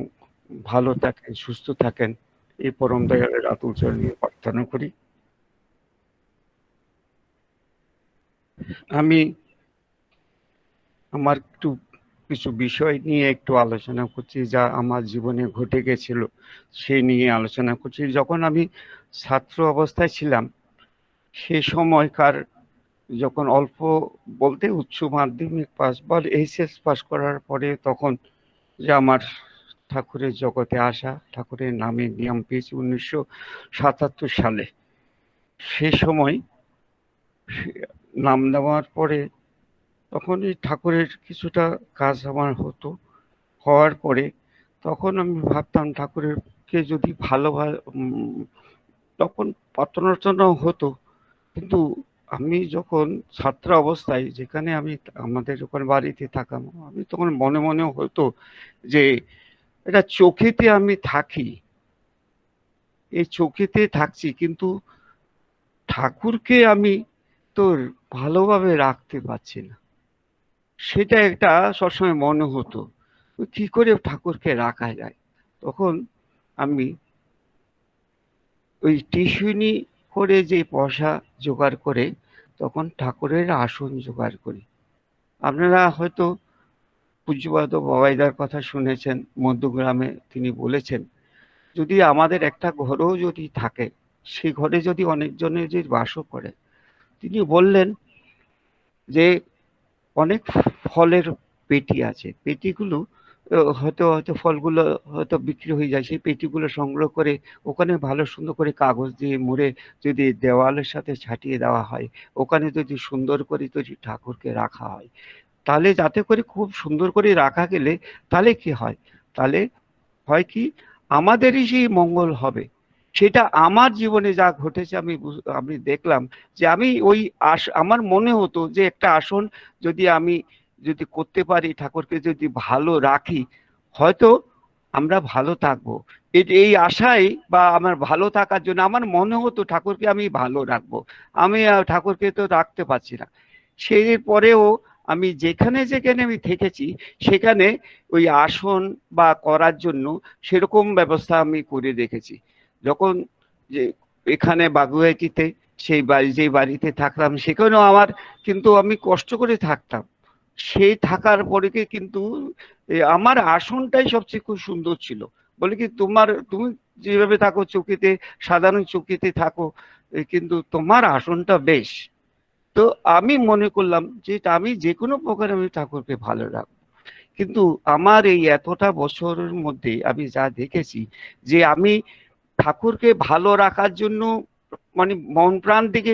ভালো থাকেন, সুস্থ থাকেন, এই পরম দয়ালের আতুল চরণে প্রার্থনা করি। আমি আমার কিছু বিষয় নিয়ে একটু আলোচনা করছি, যা আমার জীবনে ঘটে গেছিল সেই নিয়ে আলোচনা করছি। যখন আমি ছাত্র অবস্থায় ছিলাম সেই সময়কার, যখন অল্প বলতে উচ্চ মাধ্যমিক পাস বা এইচএস পাস করার পরে তখন যে আমার ঠাকুরের জগতে আসা, ঠাকুরের নামে নিয়ম পেয়েছি 1977 সালে। সেই সময় নাম দেওয়ার পরে তখন এই ঠাকুরের কিছুটা কাজ আমার হতো, হওয়ার পরে তখন আমি ভাবতাম ঠাকুরকে যদি তখন প্রার্থনা হতো। কিন্তু আমি যখন ছাত্র অবস্থায়, যেখানে আমি আমাদের যখন বাড়িতে থাকাম, আমি তখন মনে মনে হতো যে এটা চোখেতে আমি থাকি, এই চোখেতে থাকছি, কিন্তু ঠাকুরকে আমি তো ভালোভাবে রাখতে পারছি না। সেটা একটা সবসময় মনে হতো কি করে ঠাকুরকে রাখা যায়। তখন আমি ওই টিউশনি করে যে পয়সা জোগাড় করে তখন ঠাকুরের আসন জোগাড় করি। আপনারা হয়তো পূজ্যপাদ বাবাইদার কথা শুনেছেন, মধ্যগ্রামে তিনি বলেছেন যদি আমাদের একটা ঘরও যদি থাকে, সেই ঘরে যদি অনেকজনের যে বাসও করে, তিনি বললেন যে অনেক ফলের পেটি আছে, পেটিগুলো হয়তো হয়তো ফলগুলো হয়তো বিক্রি হয়ে যায়, সেই পেটিগুলো সংগ্রহ করে ওখানে ভালো সুন্দর করে কাগজ দিয়ে মুড়ে যদি দেওয়ালের সাথে ছাটিয়ে দেওয়া হয়, ওখানে যদি সুন্দর করে যদি ঠাকুরকে রাখা হয়, তাহলে যাতে করে খুব সুন্দর করে রাখা গেলে তাহলে কি হয়, তাহলে হয় কি আমাদেরই সেই মঙ্গল হবে। সেটা আমার জীবনে যা ঘটেছে আমি দেখলাম যে আমি ওই আমার মনে হতো যে একটা আসন আমি যদি করতে পারি, ঠাকুরকে যদি ভালো রাখি, হয়তো আমরা ভালো থাকবো। এই আশায় বা আমার ভালো থাকার জন্য আমার মনে হতো ঠাকুরকে আমি ভালো রাখবো। আমি ঠাকুরকে তো রাখতে পারছি না। সেই পরেও আমি যেখানে যেখানে আমি থেকেছি সেখানে ওই আসন বা করার জন্য সেরকম ব্যবস্থা আমি করে রেখেছি। যখন যে এখানে বাগুইয়াটিতে সেই বাড়ি যে বাড়িতে থাকলাম সেখানেও আমার কিন্তু আমি কষ্ট করে থাকতাম, সেই থাকার পরে কিন্তু আমার আসনটাই সবচেয়ে খুব সুন্দর ছিল। বলে কি তুমি যেভাবে থাকো চৌকিতে, সাধারণ চৌকিতে থাকো, কিন্তু তোমার আসনটা বেশ। তো আমি মনে করলাম যে আমি যে কোনো প্রকারে আমি ঠাকুরকে ভালো রাখবো। কিন্তু আমার এই এতটা বছরের মধ্যে আমি যা দেখেছি যে আমি ঠাকুরকে ভালো রাখার জন্য মানে মন প্রাণ দিকে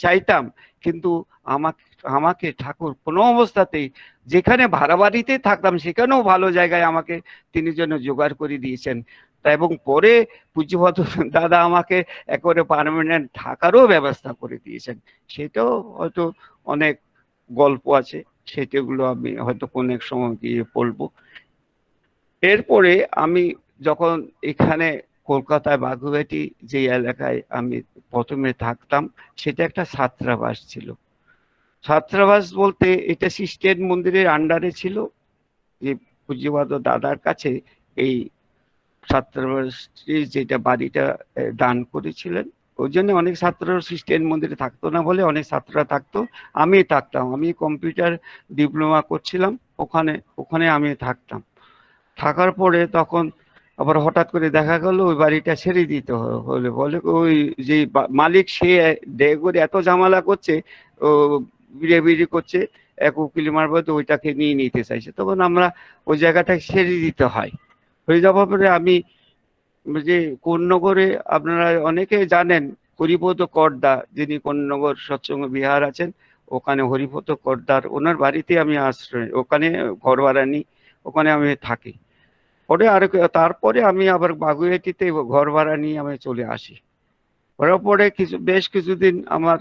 চাইতাম, কিন্তু আমাকে আমাকে ঠাকুর কোনো অবস্থাতেই, যেখানে ভাড়া বাড়িতে থাকতাম সেখানেও ভালো জায়গায় আমাকে তিনি যেন জোগাড় করে দিয়েছেন। তা এবং পরে পূজ্যপাদ দাদা আমাকে একেবারে পার্মানেন্ট থাকারও ব্যবস্থা করে দিয়েছেন। সেটাও হয়তো অনেক গল্প আছে, সেটাগুলো আমি হয়তো কোনো এক সময় গিয়ে বলবো। এরপরে আমি যখন এখানে কলকাতায় বাগুইআটি যে এলাকায় আমি প্রথমে থাকতাম, সেটা একটা ছাত্রাবাস ছিল। ছাত্রাবাস বলতে এটা সিস্টের মন্দিরের আন্ডারে ছিল, যে পূজ্যপাদ দাদার কাছে এই ছাত্রাবাস যেটা বাড়িটা দান করেছিলেন। ওই জন্য অনেক ছাত্ররা সিস্টেম মন্দিরে থাকতো না বলে অনেক ছাত্ররা থাকতো, আমি থাকতাম। আমি কম্পিউটার ডিপ্লোমা করছিলাম ওখানে আমি থাকতাম। থাকার পরে তখন আবার হঠাৎ করে দেখা গেল ওই বাড়িটা ছেড়ে দিতে হলে, বলে ওই যে মালিক সে করে এত ঝামেলা করছে, ও বিড়ি করছে, এক উকিল মারফত ওইটাকে নিয়ে নিতে চাইছে। তখন আমরা ওই জায়গাটা ছেড়ে দিতে হয়। হয়ে যাওয়ার পরে আমি যে কোন্নগরে আপনারা অনেকে জানেন হরিপদ কর্দা, যিনি কোন্নগর সৎসঙ্গ বিহার আছেন, ওখানে হরিপদ কর্দার ওনার বাড়িতে আমি আশ্রয়, ওখানে ঘর ভাড়া নিই, ওখানে আমি থাকি। পরে তারপরে আমি আবার বাগুইআটিতে ঘর ভাড়া নিয়ে আমি চলে আসি। পরে বেশ কিছুদিন আমার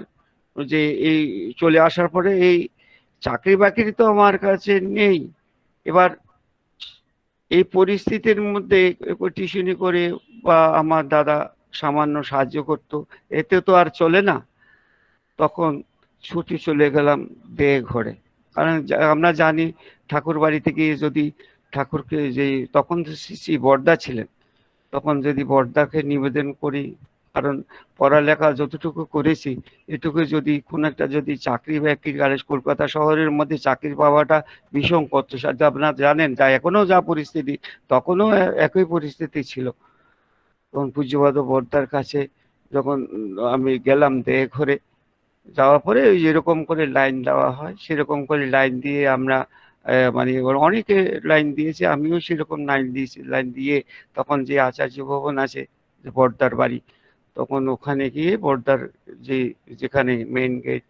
যে এই চলে আসার পরে এই চাকরি বাকরি তো আমার কাছে নেই। এবার এই পরিস্থিতির মধ্যে টিউশনি করে বা আমার দাদা সামান্য সাহায্য করত, এতে তো আর চলে না। তখন ছুটি চলে গেলাম দেওঘরে। কারণ আমরা জানি ঠাকুর বাড়ি থেকে যদি ঠাকুরকে, যে তখন শ্রী বর্দা ছিলেন, তখন যদি বর্দাকে নিবেদন করি, কারণ পড়ালেখা যতটুকু করেছি এটুকু যদি কোন একটা যদি চাকরি বাকরি, কলকাতা শহরের মধ্যে চাকরি পাওয়াটা ভীষণ কষ্টসাধ্য। আপনারা জানেন, যা এখনো যা পরিস্থিতি, তখনও একই পরিস্থিতি ছিল। তখন পূজ্যপাদ বর্দার কাছে যখন আমি গেলাম দেওঘরে, যাওয়ার পরে ওই যেরকম করে লাইন দেওয়া হয় সেরকম করে লাইন দিয়ে আমরা মানে অনেকে লাইন দিয়েছে, আমিও সেরকম লাইন দিয়ে তখন যে আচার্য ভবন আছে বর্দার বাড়ি, তখন ওখানে গিয়ে বর্দার যেখানে মেইন গেট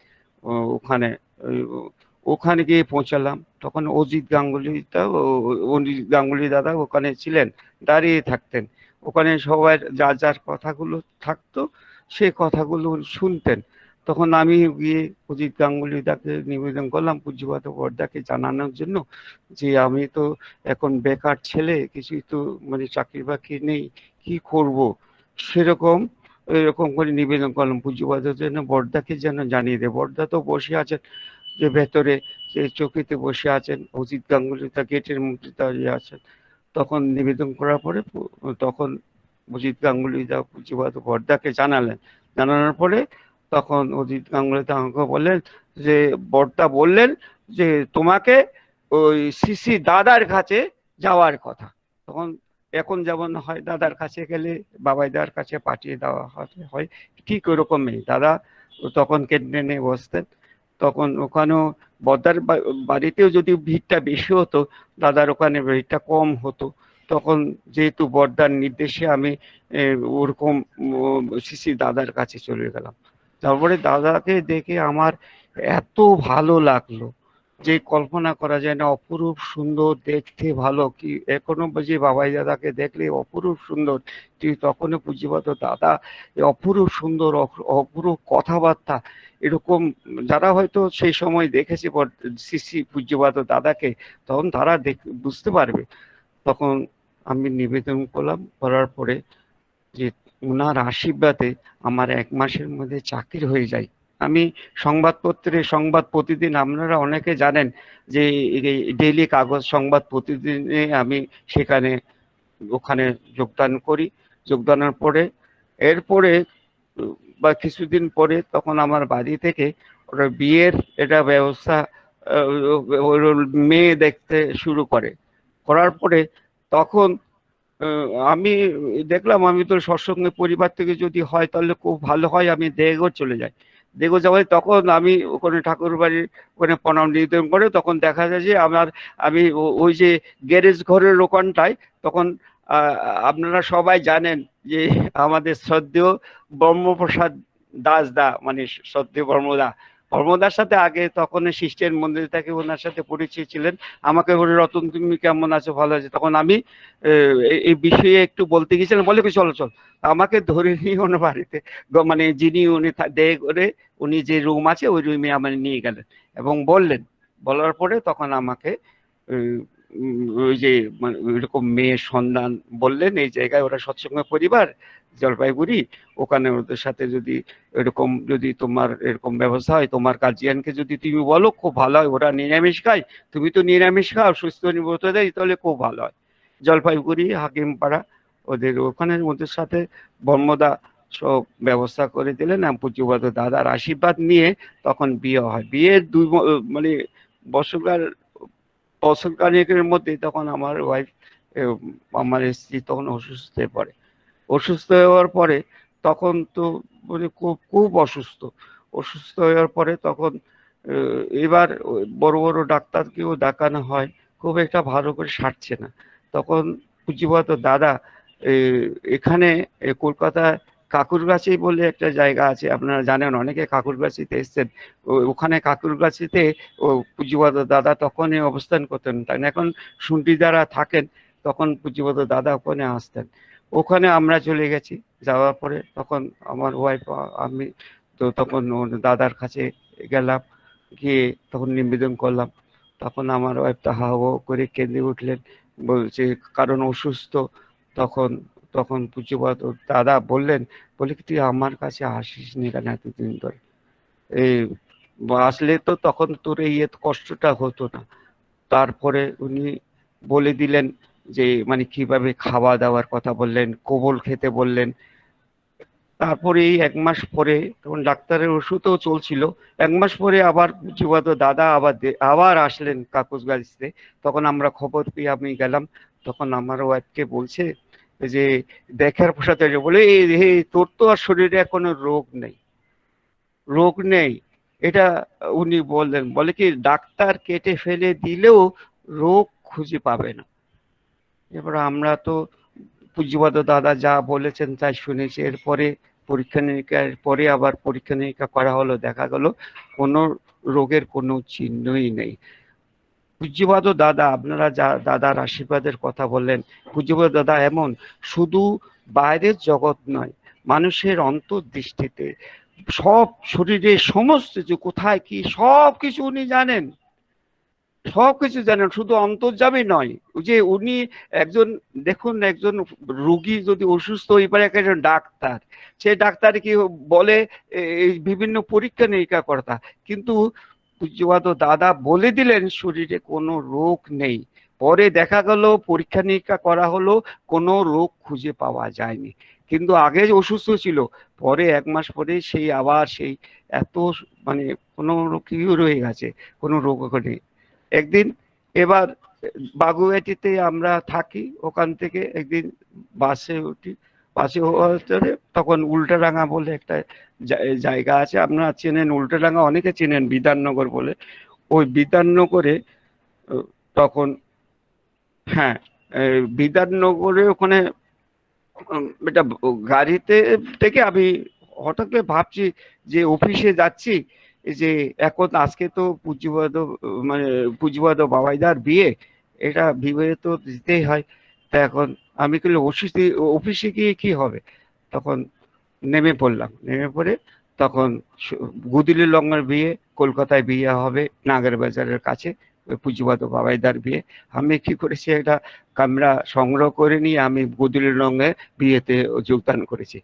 ওখানে গিয়ে পৌঁছালাম। তখন অজিত গাঙ্গুলি দাদা ওখানে ছিলেন, দাঁড়িয়ে থাকতেন। ওখানে সবাই যার কথাগুলো থাকতো সে কথাগুলো শুনতেন। তখন আমি গিয়ে অজিত গাঙ্গুলি দাকে নিবেদন করলাম পূজ্যপাদ বর্দাকে জানানোর জন্য যে আমি তো এখন বেকার ছেলে, কিছুই তো মানে চাকরি বাকরি নেই, কি করব। সেরকম এরকম করে নিবেদন করলাম পূজ্যপাদের জন্য বর্দাকে যেন জানিয়ে দেয়। বর্দা তো বসে আছেন যে ভেতরে, যে চৌকিতে বসে আছেন, অজিত গাঙ্গুলি তা গেটের মধ্যে দাঁড়িয়ে আছেন। তখন নিবেদন করার পরে তখন অজিত গাঙ্গুলি দা পূজ্যপাদ বর্দাকে জানানোর পরে তখন অজিত গাঙ্গুলি দা আমাকে বললেন যে বর্দা বললেন যে তোমাকে ওই শ্রী দাদার কাছে যাওয়ার কথা। তখন এখন যেমন হয় দাদার কাছে গেলে বাবাইদার কাছে পাঠিয়ে দেওয়া হয়, ঠিক ওরকমই দাদা তখন ক্যান্টিনে বসতেন। তখন ওখানেও বর্দার বাড়িতেও যদি ভিড়টা বেশি হতো, দাদার ওখানে ভিড়টা কম হতো। তখন যেহেতু বর্দার নির্দেশে আমি ওরকম শ্রী দাদার কাছে চলে গেলাম। তারপরে দাদাকে দেখে আমার এত ভালো লাগলো যে কল্পনা করা যায় না, অপরূপ সুন্দর দেখতে, ভালো কি এখনো যে বাবাই দাদাকে দেখলে অপরূপ সুন্দর, তখনও পূজ্যপাদ দাদা অপরূপ সুন্দর, অপরূপ কথাবার্তা। এরকম যারা হয়তো সেই সময় দেখেছে শ্রী পূজ্যপাদ দাদাকে, তখন তারা বুঝতে পারবে। তখন আমি নিবেদন করলাম, করার পরে যে ওনার আশীর্বাদে আমার 1 মাসের মধ্যে চাকরি হয়ে যায়। আমি সংবাদপত্রে সংবাদ প্রতিদিন, আপনারা অনেকে জানেন যে ডেইলি কাগজ সংবাদ প্রতিদিনে আমি ওখানে যোগদান করি। যোগদানের পরে এরপরে বা কিছুদিন পরে তখন আমার বাড়ি থেকে ওরা বিয়ের এটা ব্যবস্থা, মেয়ে দেখতে শুরু করার পরে তখন আমি দেখলাম আমি তো সৎসঙ্গে পরিবার থেকে যদি হয় তাহলে খুব ভালো হয়, আমি দেওঘর চলে যাই। দেওঘর যাওয়ায় তখন আমি ওখানে ঠাকুর বাড়ির ওখানে প্রণাম নিবেদন করে তখন দেখা যায় যে আমি ওই যে গ্যারেজ ঘরের ওখানটায় তখন আপনারা সবাই জানেন যে আমাদের শ্রদ্ধেয় ব্রহ্মপ্রসাদ দাসদা মানে সত্যি বর্মদার সাথে আগে তখন শিষ্টের মন্দিরে থেকে ওনার সাথে পরিচয় ছিলেন। আমাকে বলে, রতন তুমি কেমন আছো, ভালো আছো? তখন আমি এই বিষয়ে একটু বলতে গিয়েছিলাম, বলে কি চলো চল, আমাকে ধরে নিয়ে ওনার বাড়িতে মানে যিনি উনি দেয় করে উনি যে রুম আছে ওই রুমে আমার নিয়ে গেলেন এবং বলার পরে তখন আমাকে ওই যে মানে ওইরকম মেয়ের সন্ধান বললেন, এই জায়গায় ওরা সৎসঙ্গ পরিবার জলপাইগুড়ি, ওখানে ওদের সাথে যদি এরকম যদি তোমার এরকম ব্যবস্থা হয়, তোমার গার্জিয়ানকে যদি তুমি বলো খুব ভালো হয়, ওরা নিরামিষ খায়, তুমি তো নিরামিষ খাও, সুস্থ নিব্রত দেয়, তাহলে খুব ভালো হয়। জলপাইগুড়ি হাকিমপাড়া ওদের ওখানের ওদের সাথে বর্মদা সব ব্যবস্থা করে দিলেন। পূজ্যপাদ দাদার আশীর্বাদ নিয়ে তখন বিয়ে হয়। বিয়ের মানে বছর কানেকের মধ্যে তখন আমার ওয়াইফ আমার স্ত্রী তখন অসুস্থ হয়ে পড়ে। অসুস্থ হওয়ার পরে তখন তো মানে খুব অসুস্থ হওয়ার পরে তখন এবার বড় বড় ডাক্তারকেও দেখানো হয়, খুব একটা ভালো করে সারছে না। তখন পূজ্যপাদ দাদা এখানে কলকাতায় কাকুরগাছি বলে একটা জায়গা আছে, আপনারা জানেন, অনেকে কাকুরগাছিতে এসছেন, ওখানে কাকুরগাছিতে ও পূজ্যপাদ দাদা তখনই অবস্থান করতেন। তাই এখন শুন্টি যারা থাকেন তখন পূজ্যপাদ দাদা ওখানে আসতেন। ওখানে আমরা চলে গেছি। যাওয়ার পরে তখন আমার ওয়াইফ আমি তো তখন দাদার কাছে গেলাম, গিয়ে তখন নিবেদন করলাম। তখন আমার ওয়াইফ তো হা হো করে কেঁদে উঠলেন, বলছে কারণ অসুস্থ। তখন পূজ্যপাদ দাদা বললেন, বলে কি তুই আমার কাছে আসিস নি কেন এতদিন ধরে? এই আসলে তো তখন তোর এই কষ্টটা হতো না। তারপরে উনি বলে দিলেন যে মানে কিভাবে খাওয়া দাওয়ার কথা বললেন, কোবল খেতে বললেন। তারপরে এই 1 মাস পরে তখন ডাক্তারের ওষুধও চলছিল। 1 মাস পরে আবার পূজ্যপাদ দাদা আবার আসলেন কাকুরগাছিতে। তখন আমরা খবর পেয়ে আমি গেলাম। তখন আমার ওয়াইফকে বলছে যে দেখার সাথে বলে, এই তোর তো আর শরীরে কোনো রোগ নেই। এটা উনি বললেন, বলে কি ডাক্তার কেটে ফেলে দিলেও রোগ খুঁজে পাবে না। এবার আমরা তো পূজ্যপাদ দাদা যা বলেছেন তাই শুনেছি। এরপরে পরীক্ষা নিরীক্ষার পরে আবার পরীক্ষা নিরীক্ষা করা হলো, দেখা গেল কোনো রোগের কোনো চিহ্নই নেই। পূজ্যপাদ দাদা, আপনারা যা দাদার আশীর্বাদের কথা বললেন, পূজ্যপাদ দাদা এমন শুধু বাইরের জগৎ নয়, মানুষের অন্তর্দৃষ্টিতে সব শরীরে সমস্ত যে কোথায় কি সবকিছু উনি জানেন, সবকিছু জানেন, শুধু অন্তর্যামী নয়। যে উনি একজন দেখুন, একজন রোগী যদি অসুস্থ হয়ে পারে, একজন ডাক্তার, সে ডাক্তার কি বলে বিভিন্ন পরীক্ষা নিরীক্ষা করা, কিন্তু পূজ্যপাদ দাদা বলে দিলেন শরীরে কোনো রোগ নেই। পরে দেখা গেল পরীক্ষা নিরীক্ষা করা হলো, কোনো রোগ খুঁজে পাওয়া যায়নি। কিন্তু আগে অসুস্থ ছিল, পরে 1 মাস পরে সেই আবার সেই এত মানে কোনো কি রয়ে গেছে, কোনো রোগ নেই। একদিন এবার বাগুইআটিতে আমরা থাকি, ওখান থেকে একদিন বাসে উঠি। বাসে তখন উল্টাডাঙ্গা বলে একটা জায়গা আছে, আপনারা চেনেন উল্টাডাঙ্গা, অনেকে চেনেন, বিধাননগর বলে। ওই বিধাননগরে তখন হ্যাঁ বিধাননগরে ওখানে এটা গাড়িতে থেকে আমি হঠাৎ করে ভাবছি যে অফিসে যাচ্ছি, যে এখন আজকে তো পূজ্যপাদ বাবাইদার বিয়ে, এটা বিয়ে তো দিতেই হয়। তা এখন আমি বললাম অফিসে গিয়ে কি হবে? তখন নেমে পড়লাম। নেমে পড়ে তখন গুদিলি লঙ্গের বিয়ে, কলকাতায় বিয়ে হবে নাগের বাজারের কাছে, পূজ্যপাদ বাবাইদার বিয়ে। আমি কি করেছি, একটা ক্যামেরা সংগ্রহ করে নিয়ে আমি গুদিলি লঙ্গে বিয়েতে যোগদান করেছি।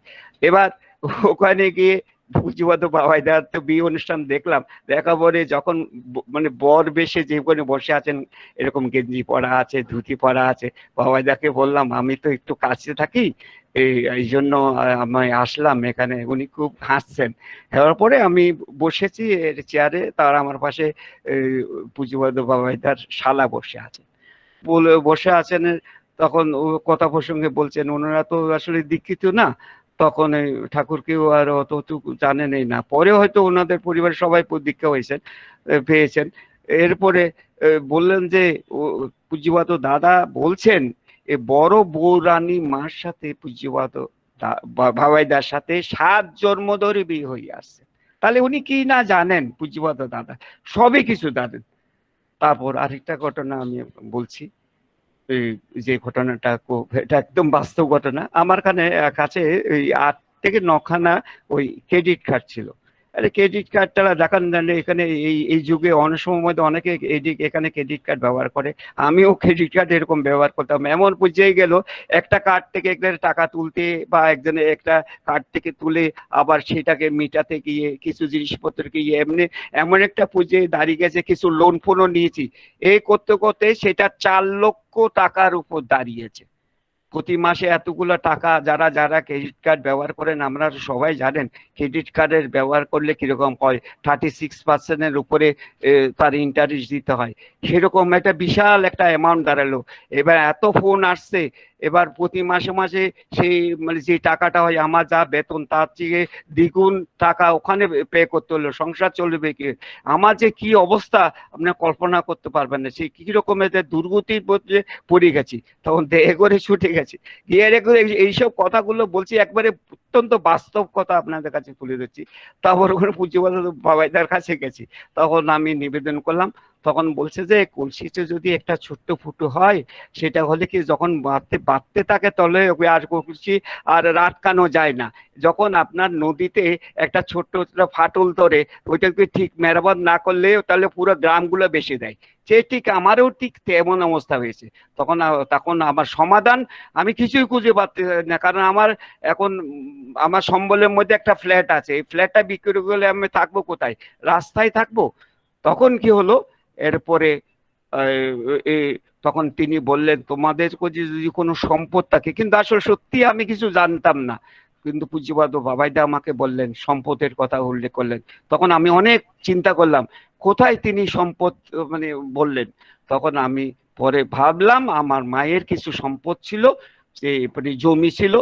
এবার ওখানে গিয়ে পূজ্যপাদ বাবাইদার তো বিয়ে অনুষ্ঠান দেখলাম। দেখা পরে যখন মানে বর বেশে যেখানে বসে আছেন, এরকম গেঞ্জি পরা আছে, ধুতি পরা আছে, বাবাইদাকে বললাম আমি তো একটু কাছে থাকি, এই জন্য আমি আসলাম এখানে। উনি খুব হাসছেন। হওয়ার পরে আমি বসেছি চেয়ারে, তার আমার পাশে পূজ্যপাদ বাবাইদার শালা বসে আছেন। তখন কথা প্রসঙ্গে বলছেন, ওনারা তো আসলে দীক্ষিত না, তখন ঠাকুরকেও আর অতটুকু জানেনই না। পরে হয়তো ওনাদের পরিবারের সবাই দীক্ষা পেয়েছেন। এরপরে বললেন যে পূজ্যপাদ দাদা বলছেন, এ বড় বউ রানী মার সাথে পূজ্যপাদ বাবাইদার সাথে 7 জন্ম ধরে বিয়ে হয়ে আসছে। তাহলে উনি কি না জানেন পূজ্যপাদ দাদা, সবই কিছু জানেন। তারপর আরেকটা ঘটনা আমি বলছি, যে ঘটনাটা এটা একদম বাস্তব ঘটনা। আমার কাছে ওই 8 থেকে 9 খানা ওই ক্রেডিট কার্ড ছিল। আরে ক্রেডিট কার্ডটা দেখান জানে এখানে এই যুগে অনেক সময় অনেকে এখানে ক্রেডিট কার্ড ব্যবহার করে, আমিও ক্রেডিট কার্ড এরকম ব্যবহার করতাম। এমন পর্যায়ে গেল একটা কার্ড থেকে টাকা তুলতে বা একজনের একটা কার্ড থেকে তুলে আবার সেটাকে মিটাতে গিয়ে কিছু জিনিসপত্র গিয়ে এমন একটা পর্যায়ে দাঁড়িয়ে গেছে, কিছু লোন ফোনও নিয়েছি, এই করতে করতে সেটা 4 লক্ষ টাকার উপর দাঁড়িয়েছে। প্রতি মাসে এতগুলো টাকা যারা যারা ক্রেডিট কার্ড ব্যবহার করেন আমরা সবাই জানেন ক্রেডিট কার্ডের ব্যবহার করলে কিরকম হয়, 36% উপরে তার ইন্টারেস্ট দিতে হয়। সেরকম একটা বিশাল একটা অ্যামাউন্ট দাঁড়ালো। এবার এত ফোন আসছে, এবার প্রতি মাসে মাসে সেই মানে যে টাকাটা হয় আমার যা বেতন তার থেকে দ্বিগুণ টাকা ওখানে পে করতে হলো, সংসার চলবে কি? আমার যে কি অবস্থা আপনার কল্পনা করতে পারবেন না। সেই কি রকমের দুর্গতির মধ্যে পড়ে গেছি, তখন দেহে করে ছুটে গেছি গিয়ে এইসব কথাগুলো বলছি, একবারে অত্যন্ত বাস্তব কথা আপনাদের কাছে তুলে ধরছি। তারপর ওখানে পূজ্যপাদ বাবাইদার কাছে গেছি, তখন আমি নিবেদন করলাম, তখন বলছে যে কলসিতে যদি একটা ছোট্ট ফুটো হয় সেটা হলে কি যখন বাঁধতে থাকে তলে আর কলসি আর আটকানো যায় না, যখন আপনার নদীতে একটা ছোট্ট ফাটল ধরে ওইটাকে ঠিক মেরামত না করলে তাহলে পুরো গ্রামগুলো বেশি দেয়। সে ঠিক আমারও ঠিক তেমন অবস্থা হয়েছে। তখন আমার সমাধান আমি কিছুই খুঁজে পাচ্ছি না, কারণ আমার এখন আমার সম্বলের মধ্যে একটা ফ্ল্যাট আছে, এই ফ্ল্যাটটা বিক্রি করলে আমি থাকবো কোথায়? রাস্তায় থাকবো। তখন কি হলো, এরপরে তখন তিনি বললেন তোমাদের যদি কোনো সম্পদ থাকে, কিন্তু আসলে সত্যি আমি কিছু জানতাম না, কিন্তু পূজ্যপাদ বাবাইদা আমাকে বললেন, সম্পদের কথা উল্লেখ করলেন। তখন আমি অনেক চিন্তা করলাম কোথায় তিনি সম্পদ মানে বললেন। তখন আমি পরে ভাবলাম আমার মায়ের কিছু সম্পদ ছিল, যে জমি ছিল,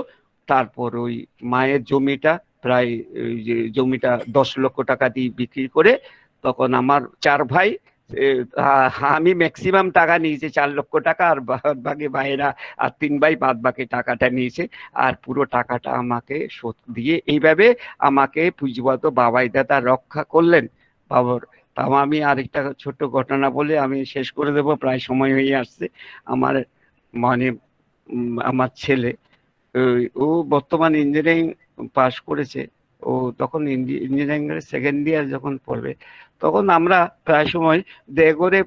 তারপর ওই মায়ের জমিটা প্রায় জমিটা 10 লক্ষ টাকা দিয়ে বিক্রি করে তখন আমার 4 ভাই, আমি ম্যাক্সিমাম টাকা নিয়েছি 4 লক্ষ টাকা, আর বাকি ভাইয়েরা আর 3 ভাই বাদ বাকি টাকাটা নিয়েছে, আর পুরো টাকাটা আমাকে শোধ দিয়ে এইভাবে আমাকে পূজ্যপাদ বাবাইদা রক্ষা করলেন বাবার। তাও আমি আরেকটা ছোট্ট ঘটনা বলে আমি শেষ করে দেবো, প্রায় সময় হয়ে আসছে। আমার মানে আমার ছেলে ও বর্তমান ইঞ্জিনিয়ারিং পাশ করেছে, ও তখন ইঞ্জিনিয়ারিং এর 2nd ইয়ার যখন পড়বে তখন আমরা প্রায় সময় দেগরে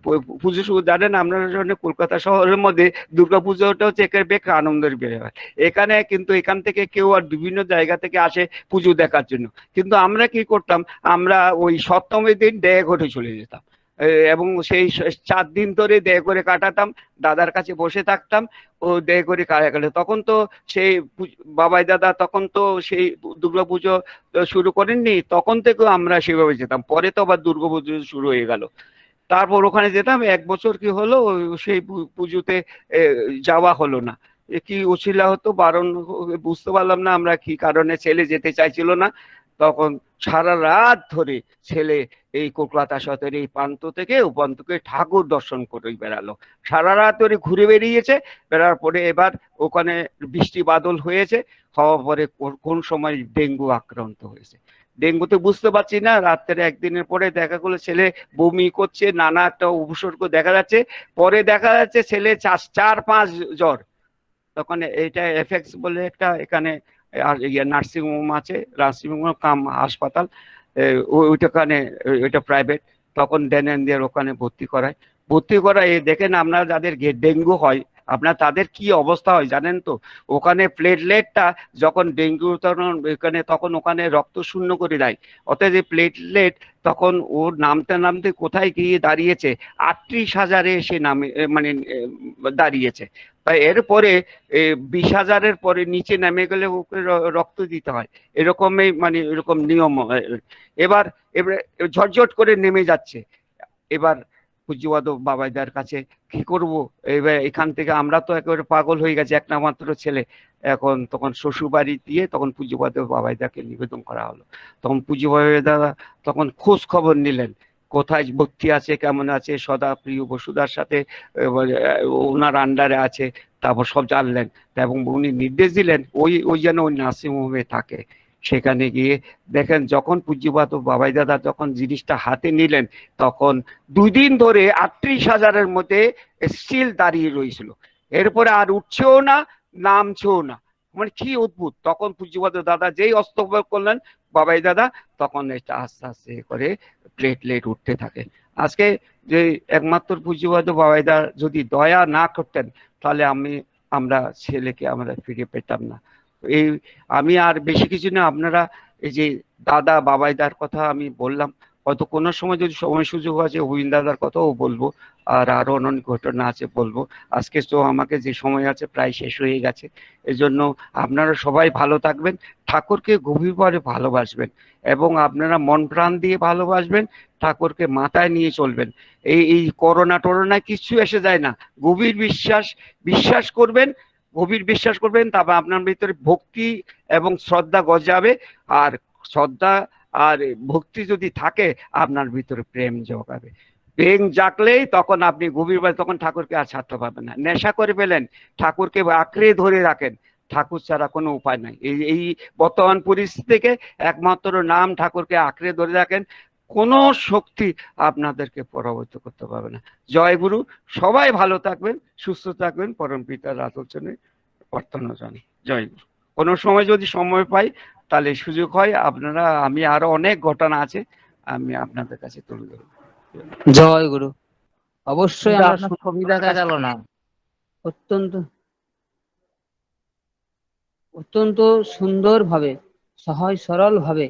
পুজো শুরু, জানেন আপনারা কলকাতা শহরের মধ্যে দুর্গাপুজোটা হচ্ছে বেশ আনন্দের ব্যাপার। এখানে কিন্তু এখান থেকে কেউ আর বিভিন্ন জায়গা থেকে আসে পুজো দেখার জন্য, কিন্তু আমরা কি করতাম, আমরা ওই সপ্তমীর দিন দেগরে চলে যেতাম এবং সেই 4 দিন ধরে দেগরে কাটাতাম, দাদার কাছে বসে থাকতাম, ও দেগরে কাটাকালে। তখন তো সেই বাবাই দাদা তখন তো সেই দুর্গাপুজো শুরু করেননি, তখন থেকেও আমরা সেভাবে যেতাম। পরে তো আবার দুর্গাপুজো শুরু হয়ে গেল, তারপর ওখানে যেতাম। 1 বছর কি হলো সেই পুজোতে যাওয়া হলো না, কি উছিলা হতো বারণ, বুঝতে পারলাম না আমরা কি কারণে, ছেলে যেতে চাইছিল না। তখন সারা রাত ধরে ছেলে এই কলকাতা শহরের এই প্রান্ত থেকে ও প্রান্তকে ঠাকুর দর্শন করে বেড়ালো, সারা রাত ধরে ঘুরে বেরিয়েছে। বেড়ার পরে এবার ওখানে বৃষ্টি বাদল হয়েছে, হওয়ার পরে কোন সময় ডেঙ্গু আক্রান্ত হয়েছে। ডেঙ্গুতে বুঝতে পারছি না, রাত্রে একদিনের পরে দেখা গেলো ছেলে বমি করছে, নানা একটা উপসর্গ দেখা যাচ্ছে, পরে দেখা যাচ্ছে ছেলে 4-5 জ্বর। তখন এটা এফএক্স বলে একটা এখানে নার্সিংহোম আছে, নার্সিংহোম কাম হাসপাতাল, ওইটাখানে ওইটা প্রাইভেট। তখন ডেনেন্দিয়ার ওখানে ভর্তি করায় দেখেন আপনারা যাদের ডেঙ্গু হয় আপনার তাদের কি অবস্থা হয় জানেন তো? ওখানে প্লেটলেটটা যখন ডেঙ্গু তখন ওখানে রক্ত শূন্য করে দেয়, অতএব প্লেটলেট তখন ওর নামতে কোথায় গিয়ে দাঁড়িয়েছে 38,000-এ এসে নামে মানে দাঁড়িয়েছে। তাই এরপরে 20,000-এর পরে নিচে নেমে গেলে ওকে রক্ত দিতে হয়, এরকমই মানে এরকম নিয়ম। এবার ঝটঝট করে নেমে যাচ্ছে। এবার পূজ্যপাদ বাবাইদার কাছে কি করব, এবার এখান থেকে আমরা তো একেবারে পাগল হয়ে গেছি, একটা মাত্র ছেলে। এখন তখন শ্বশুর বাড়ি দিয়ে তখন পূজ্যপাদ বাবাইদাকে নিবেদন করা হলো। তখন পূজ্য বাবাইদা তখন খোঁজ খবর নিলেন কোথায় ভক্তি আছে, কেমন আছে, সদা প্রিয় বসুদার সাথে ওনার আন্ডারে আছে, তারপর সব জানলেন এবং উনি নির্দেশ দিলেন ওই যেন ওই নার্সিংহোমে থাকে। সেখানে গিয়ে দেখেন যখন পূজ্যপাত বাবাই দাদা যখন জিনিসটা হাতে নিলেন তখন 2 দিন ধরে 38,000-এর মধ্যে স্টিল দাঁড়িয়ে রয়েছিল, এরপরে আর উঠছেও না নামছেও না। মানে কি অদ্ভুত! তখন পূজ্যপাত দাদা যেই হস্তক্ষেপ করলেন বাবাই দাদা, তখন এটা আস্তে আস্তে করে প্লেটলেট উঠতে থাকে। আজকে যে একমাত্র পূজ্যপাত বাবাইদা যদি দয়া না করতেন তাহলে আমরা ছেলেকে আমরা ফিরে পেতাম না। এই আমি আর বেশি কিছু না, আপনারা এই যে দাদা বাবাইদার কথা আমি বললাম, হয়তো কোনো সময় যদি সময় সুযোগ আছে হুইন দাদার কথাও বলবো, আর আরো অনেক ঘটনা আছে বলবো। আজকে তো আমাকে যে সময় আছে প্রায় শেষ হয়ে গেছে, এজন্য আপনারা সবাই ভালো থাকবেন, ঠাকুরকে গভীরভাবে ভালোবাসবেন এবং আপনারা মন প্রাণ দিয়ে ভালোবাসবেন, ঠাকুরকে মাথায় নিয়ে চলবেন। এই করোনা টরোনা কিছু এসে যায় না, গভীর বিশ্বাস করবেন, গভীর বিশ্বাস করবেন, তারপর আপনার ভিতরে ভক্তি এবং শ্রদ্ধা গজাবে, আর শ্রদ্ধা আর ভক্তি যদি থাকে আপনার ভিতরে প্রেম জগাবে। প্রেম জাগলেই তখন আপনি গভীরভাবে তখন ঠাকুরকে আর ছাড়তে পারবেন না। নেশা করে ফেলেন, ঠাকুরকে আঁকড়ে ধরে রাখেন, ঠাকুর ছাড়া কোনো উপায় নাই। এই বর্তমান পরিস্থিতি থেকে একমাত্র নাম ঠাকুরকে আঁকড়ে ধরে রাখেন, কোনো শক্তি আপনাদেরকে পরাভূত করতে পারবে না। জয় গুরু, সবাই ভালো থাকবেন, সুস্থ থাকবেন, পরম পিতার আলোচনে প্রার্থনা জানি। জয় গুরু। কোনো সময় যদি সময় পাই তাহলে সুযোগ হয় আপনারা, আমি আরো অনেক ঘটনা আছে আমি আপনাদের কাছে তুলে ধরব। জয় গুরু। অবশ্যই আমরা ছবি দেখা গেল না। অত্যন্ত সুন্দরভাবে সহজ সরল ভাবে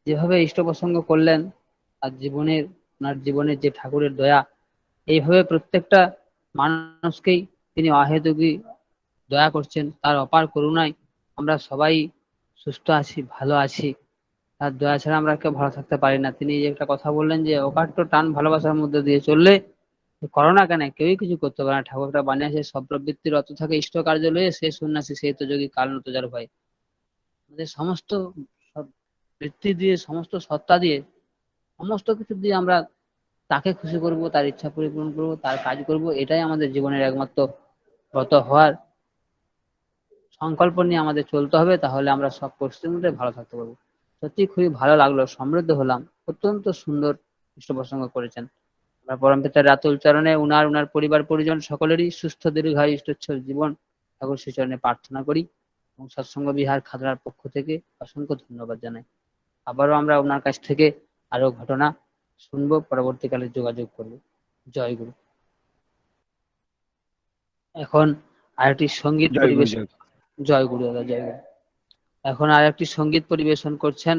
যেভাবে ইষ্ট প্রসঙ্গ করলেন, আর ওনার জীবনের যে ঠাকুরের দয়া, এইভাবে প্রত্যেকটা মানুষকেই তিনি অহেতুকই দয়া করছেন। তার অপার করুণায় আমরা সবাই সুস্থ আছি, ভালো আছি। তার দয়া ছাড়া আমরা কেউ ভালো থাকতে পারি না। তিনি যে একটা কথা বললেন যে অকাট্য টান ভালোবাসার মধ্যে দিয়ে চললে করোনা কেন কেউই কিছু করতে পারে না। ঠাকুরটা বানিয়েছে সব প্রবৃত্তির অর্থ থাকে ইষ্ট কার্য লয়ে, সে সন্ন্যাসী সেই তো যোগী কাল নত যার ভয়। আমাদের সমস্ত বৃত্তি দিয়ে, সমস্ত সত্তা দিয়ে, সমস্ত কিছু দিয়ে আমরা তাকে খুশি করব, তার ইচ্ছা পরিপূরণ করব, তার কাজ করব, এটাই আমাদের জীবনের একমাত্র ব্রত হওয়ার সংকল্প নিয়ে আমাদের চলতে হবে। তাহলে আমরা সব পরিস্থিতির মধ্যে ভালো থাকতে পারবো। সত্যি খুবই ভালো লাগলো, সমৃদ্ধ হলাম। অত্যন্ত সুন্দর ইষ্ট প্রসঙ্গ করেছেন। আমরা পরমপিতার রাতুল চরণে উনার পরিবার পরিজন সকলেরই সুস্থ দীর্ঘায়ু ইষ্টচ্ছল জীবন ঠাকুর শ্রী চরণে প্রার্থনা করি এবং সৎসঙ্গ বিহার খাদরার পক্ষ থেকে অসংখ্য ধন্যবাদ জানাই। আবারও আমরা ওনার কাছ থেকে আরো ঘটনা শুনবো, পরবর্তীকালে যোগাযোগ করব। জয় গুরু। এখন আরেকটি সঙ্গীত পরিবেশন। জয় গুরু দাদা, জয় গুরু। এখন আরেকটি সঙ্গীত পরিবেশন করছেন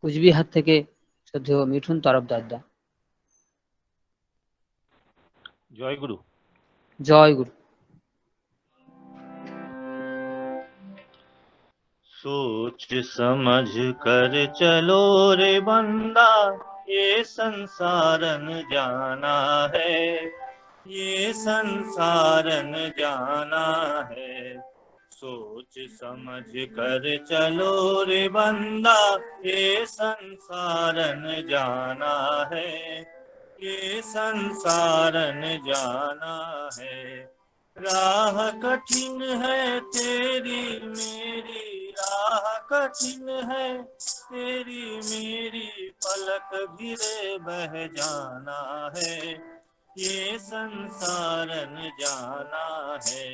কুচবিহার থেকে শ্রদ্ধেয় মিঠুন তরফদার দা। জয় গুরু। জয় গুরু। सोच समझ कर चलो रे बंदा, ये संसारन जाना है, ये संसारन जाना है। सोच समझ कर चलो रे बंदा, ये संसारन जाना है, ये संसारन जाना है। राह कठिन है तेरी मेरी, राह कठिन है तेरी मेरी, पलक गिरे बह जाना है, ये संसारन जाना है।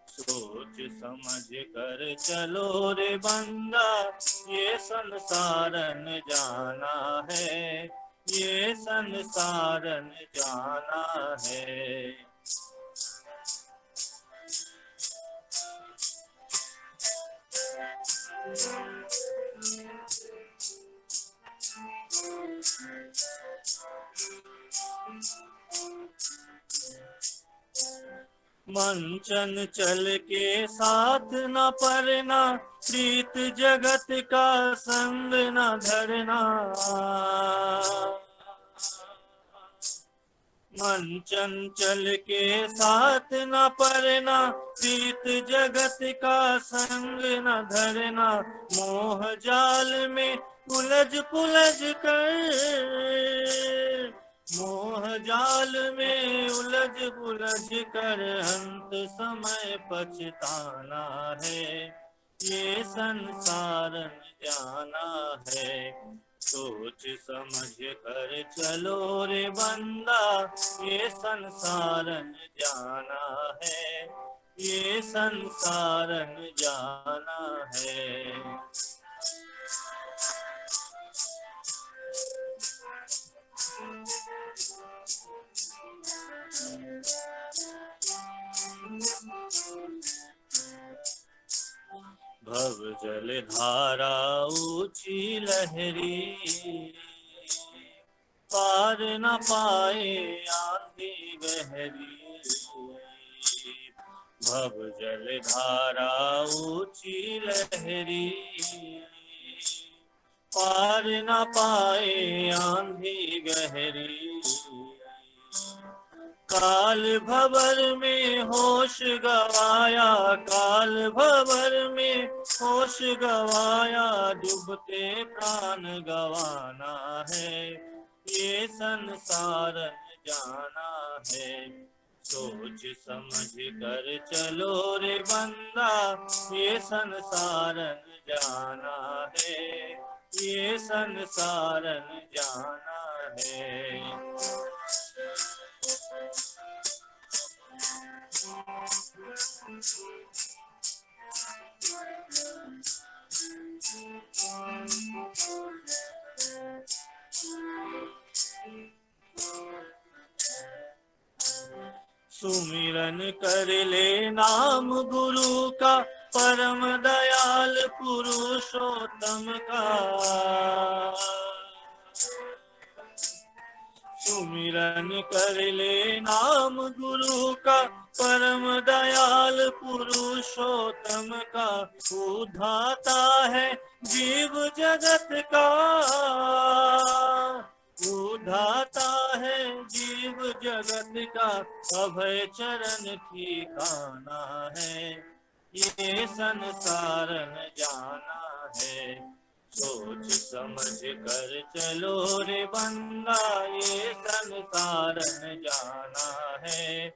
सोच समझ कर चलो रे बंदा, ये संसारन जाना है, ये संसारन जाना है। मन चंचल के साथ न परना, प्रीत जगत का संग न धरना। मन चंचल के साथ न परना, प्रीत जगत का संग न धरना, मोह जाल में उलझ पुलझ कर, मोह जाल में उलझ पुलझ कर अंत समय पछताना है, ये संसार न जाना है। सोच समझ कर चलो रे बंदा, ये संसार न जाना है, ये संसार न जाना है। भव जल धारा ऊंची लहरी, पार न पाए आंधी गहरी। भव जल धारा ऊंची लहरी, पार न पाए आंधी गहरी। काल भवर में होश गवाया, काल भवर में होश गवाया, डूबते प्राण गवाना है, ये संसार न जाना है। सोच समझ कर चलो रे बंदा, ये संसार न जाना है, ये संसार न जाना है। सुमिरन कर ले नाम गुरु का, परम दयाल पुरुषोत्तम का। सुमिरन कर ले नाम गुरु का, परम दयाल पुरुषोत्तम का। उधाता है जीव जगत का, उधाता है जीव जगत का, अभय चरण ठिकाना है, ये संसार न जाना है। सोच समझ कर चलो रे बंदा, ये संसार न जाना है,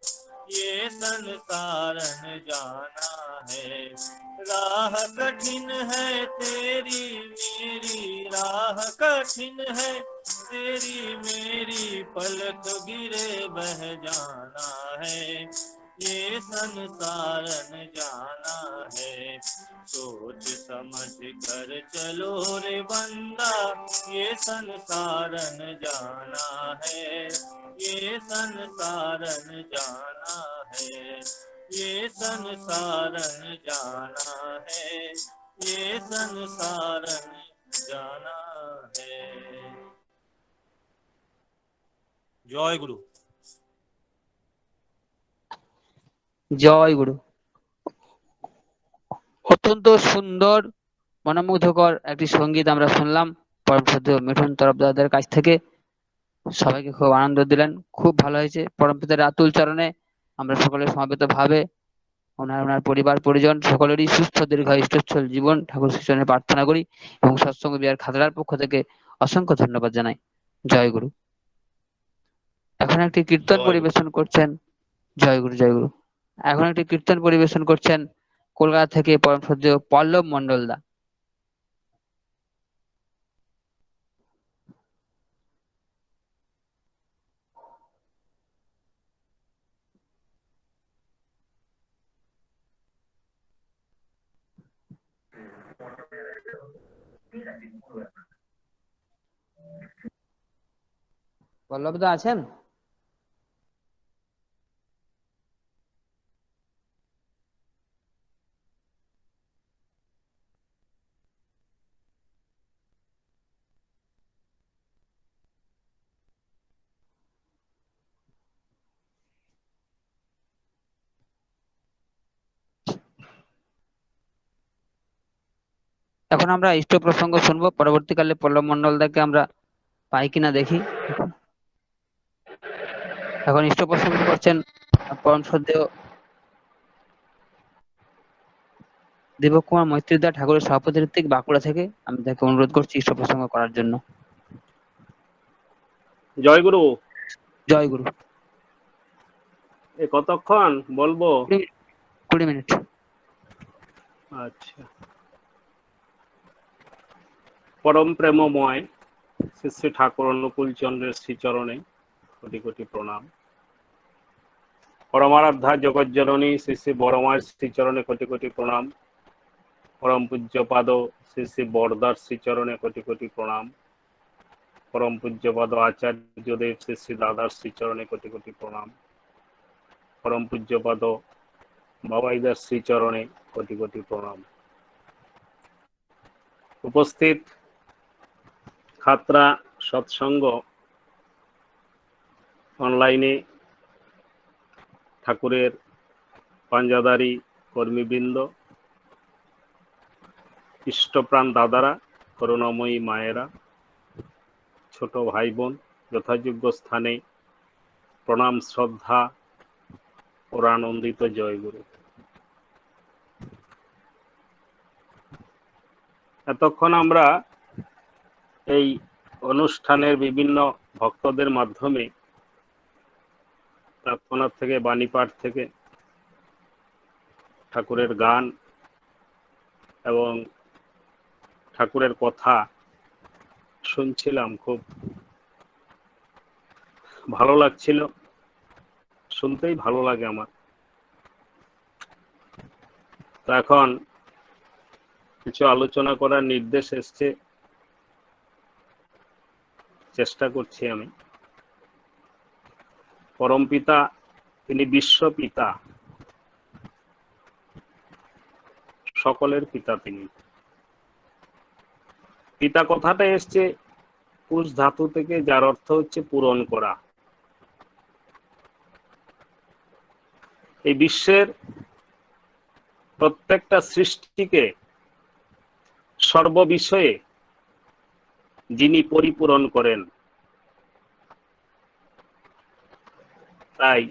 ये संसार न जाना है। राह कठिन है तेरी मेरी, राह कठिन है तेरी मेरी, पलक गिरे बह जाना है, ये संसार न जाना है। सोच समझ कर चलो रे बंदा, ये संसार न जाना है, ये संसार न जाना है, ये संसार न जाना है, ये संसार न जाना है। জয় গুরু। জয় গুরু। অত্যন্ত সুন্দর মনোমুগ্ধকর একটি সঙ্গীত আমরা শুনলাম পরম শ্রদ্ধেয় মিঠুন তরফদারদের কাছ থেকে। সবাইকে খুব আনন্দ দিলেন, খুব ভালো হয়েছে। পরম পিতার আতুল চরণে আমরা সকলে সমবেত ভাবে ওনার পরিবার পরিজন সকলেরই সুস্থ দীর্ঘায়ু সুস্থল জীবন ঠাকুর শ্রীচরণে প্রার্থনা করি এবং সৎসঙ্গ বিহার খাতড়ার পক্ষ থেকে অসংখ্য ধন্যবাদ জানাই। জয় গুরু। এখন একটি কীর্তন পরিবেশন করছেন, জয় গুরু জয় গুরু। এখন একটি কীর্তন পরিবেশন করছেন কলকাতা থেকে পরম শ্রদ্ধেয় পল্লব মন্ডল দা। পল্লব দা আছেন? এখন আমরা ইষ্ট প্রসঙ্গ শুনবো, পরবর্তীকালে পল্লব মন্ডল দাকে আমরা পাই কিনা দেখি। এখন ইষ্ট প্রসঙ্গ করছেন পরম শ্রদ্ধেয় দীপক কুমার মৈত্রীদা ঠাকুরের সভাপতিত্বে বাঁকুড়া থেকে। আমি তাকে অনুরোধ করছি ইষ্ট প্রসঙ্গ করার জন্য। জয় গুরু। জয় গুরু। এ কতক্ষণ বলবো? 20 মিনিট। আচ্ছা। পরম প্রেমময় শ্রী শ্রী ঠাকুর অনুকূল চন্দ্রের শ্রীচরণে কোটি কোটি প্রণাম। পরমারাধ্যা জগজ্জননী শ্রী শ্রী বড়মায়ের শ্রীচরণে কোটি কোটি প্রণাম। পরম পূজ্যপাদ শ্রী শ্রী বরদার শ্রীচরণে কোটি কোটি প্রণাম। পরম পূজ্যপাদ আচার্যদেব শ্রী শ্রী দাদার শ্রীচরণে কোটি কোটি প্রণাম। পরম পূজ্যপাদ বাবাইদার শ্রীচরণে কোটি কোটি প্রণাম। উপস্থিত খাতরা সৎসঙ্গ অনলাইনে ঠাকুরের পাঞ্জাদারি কর্মীবৃন্দ, ইষ্টপ্রাণ দাদারা, করুণাময়ী মায়েরা, ছোট ভাই বোন, যথাযোগ্য স্থানে প্রণাম শ্রদ্ধা ও আনন্দিত জয়গুরু। এতক্ষণ আমরা এই অনুষ্ঠানের বিভিন্ন ভক্তদের মাধ্যমে তৎক্ষণাৎ থেকে বাণীপাঠ থেকে ঠাকুরের গান এবং ঠাকুরের কথা শুনছিলাম। খুব ভালো লাগছিল, শুনতেই ভালো লাগে আমার। তো এখন কিছু আলোচনা করার নির্দেশ এসছে, চেষ্টা করছি আমি। পরমপিতা তিনি বিশ্বপিতা, সকলের পিতা তিনি। পিতা কথাটা এসছে পুষ ধাতু থেকে, যার অর্থ হচ্ছে পূরণ করা। এই বিশ্বের প্রত্যেকটা সৃষ্টিকে সর্ববিষয়ে যিনি পরিপূরণ করেন, তাই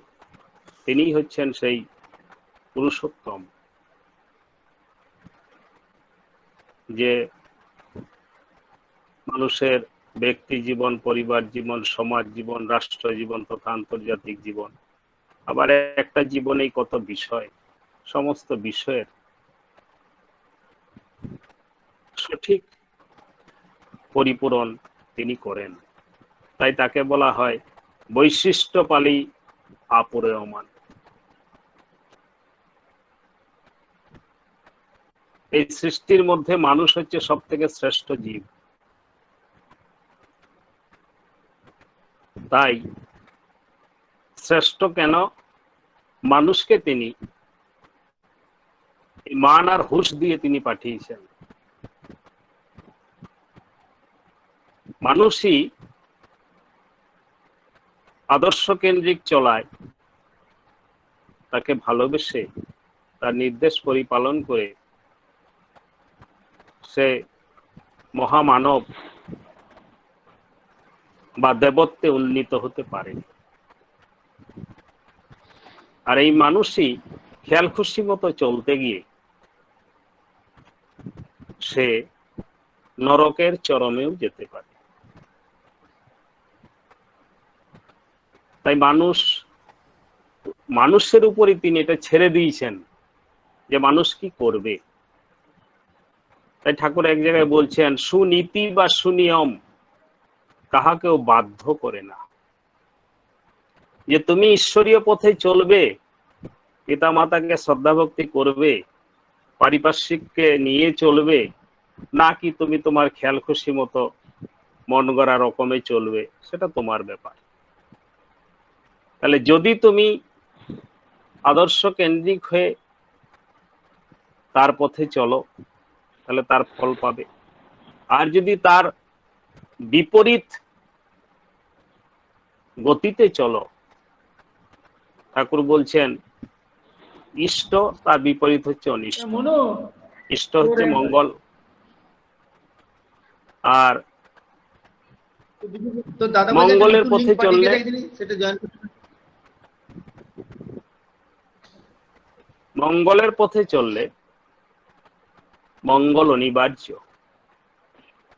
তিনি হচ্ছেন সেই পুরুষোত্তম, যে মানুষের ব্যক্তি জীবন, পরিবার জীবন, সমাজ জীবন, রাষ্ট্র জীবন তথা আন্তর্জাতিক জীবন, আবার একটা জীবনেই কত বিষয়, সমস্ত বিষয়ের সঠিক পরিপূরণ তিনি করেন। তাই তাকে বলা হয় বৈশিষ্ট্যপালী আপুরেয়মান। এই সৃষ্টির মধ্যে মানুষ হচ্ছে সব থেকে শ্রেষ্ঠ জীব। তাই শ্রেষ্ঠ কেন? মানুষকে তিনি মান আর হুঁশ দিয়ে তিনি পাঠিয়েছেন। মানুষই আদর্শ কেন্দ্রিক চলায়, তাকে ভালোবেসে তার নির্দেশ পরিপালন করে সে মহামানব বা দেবত্বে উন্নীত হতে পারে। আর এই মানুষই খেয়াল খুশি মতো চলতে গিয়ে সে নরকের চরমেও যেতে পারে। তাই মানুষের উপরই তিনি এটা ছেড়ে দিয়েছেন যে মানুষ কি করবে। তাই ঠাকুর এক জায়গায় বলছেন, সুনীতি বা সুনিয়ম কাহাকেও বাধ্য করে না, যে তুমি ঈশ্বরীয় পথে চলবে, পিতা মাতাকে শ্রদ্ধা ভক্তি করবে, পারিপার্শ্বিককে নিয়ে চলবে, নাকি তুমি তোমার খেয়াল খুশি মতো মন গড়া রকমে চলবে, সেটা তোমার ব্যাপার। তাহলে যদি তুমি আদর্শ কেন্দ্রিক হয়ে তার পথে চলো, তাহলে তার ফল পাবে। আর যদি তার বিপরীত গতিতে চলো, ঠাকুর বলছেন ইষ্ট, তার বিপরীত হচ্ছে অনিষ্ট। ইষ্ট হচ্ছে মঙ্গল, আর মঙ্গলের পথে চললে মঙ্গলের পথে চললে মঙ্গল অনিবার্য।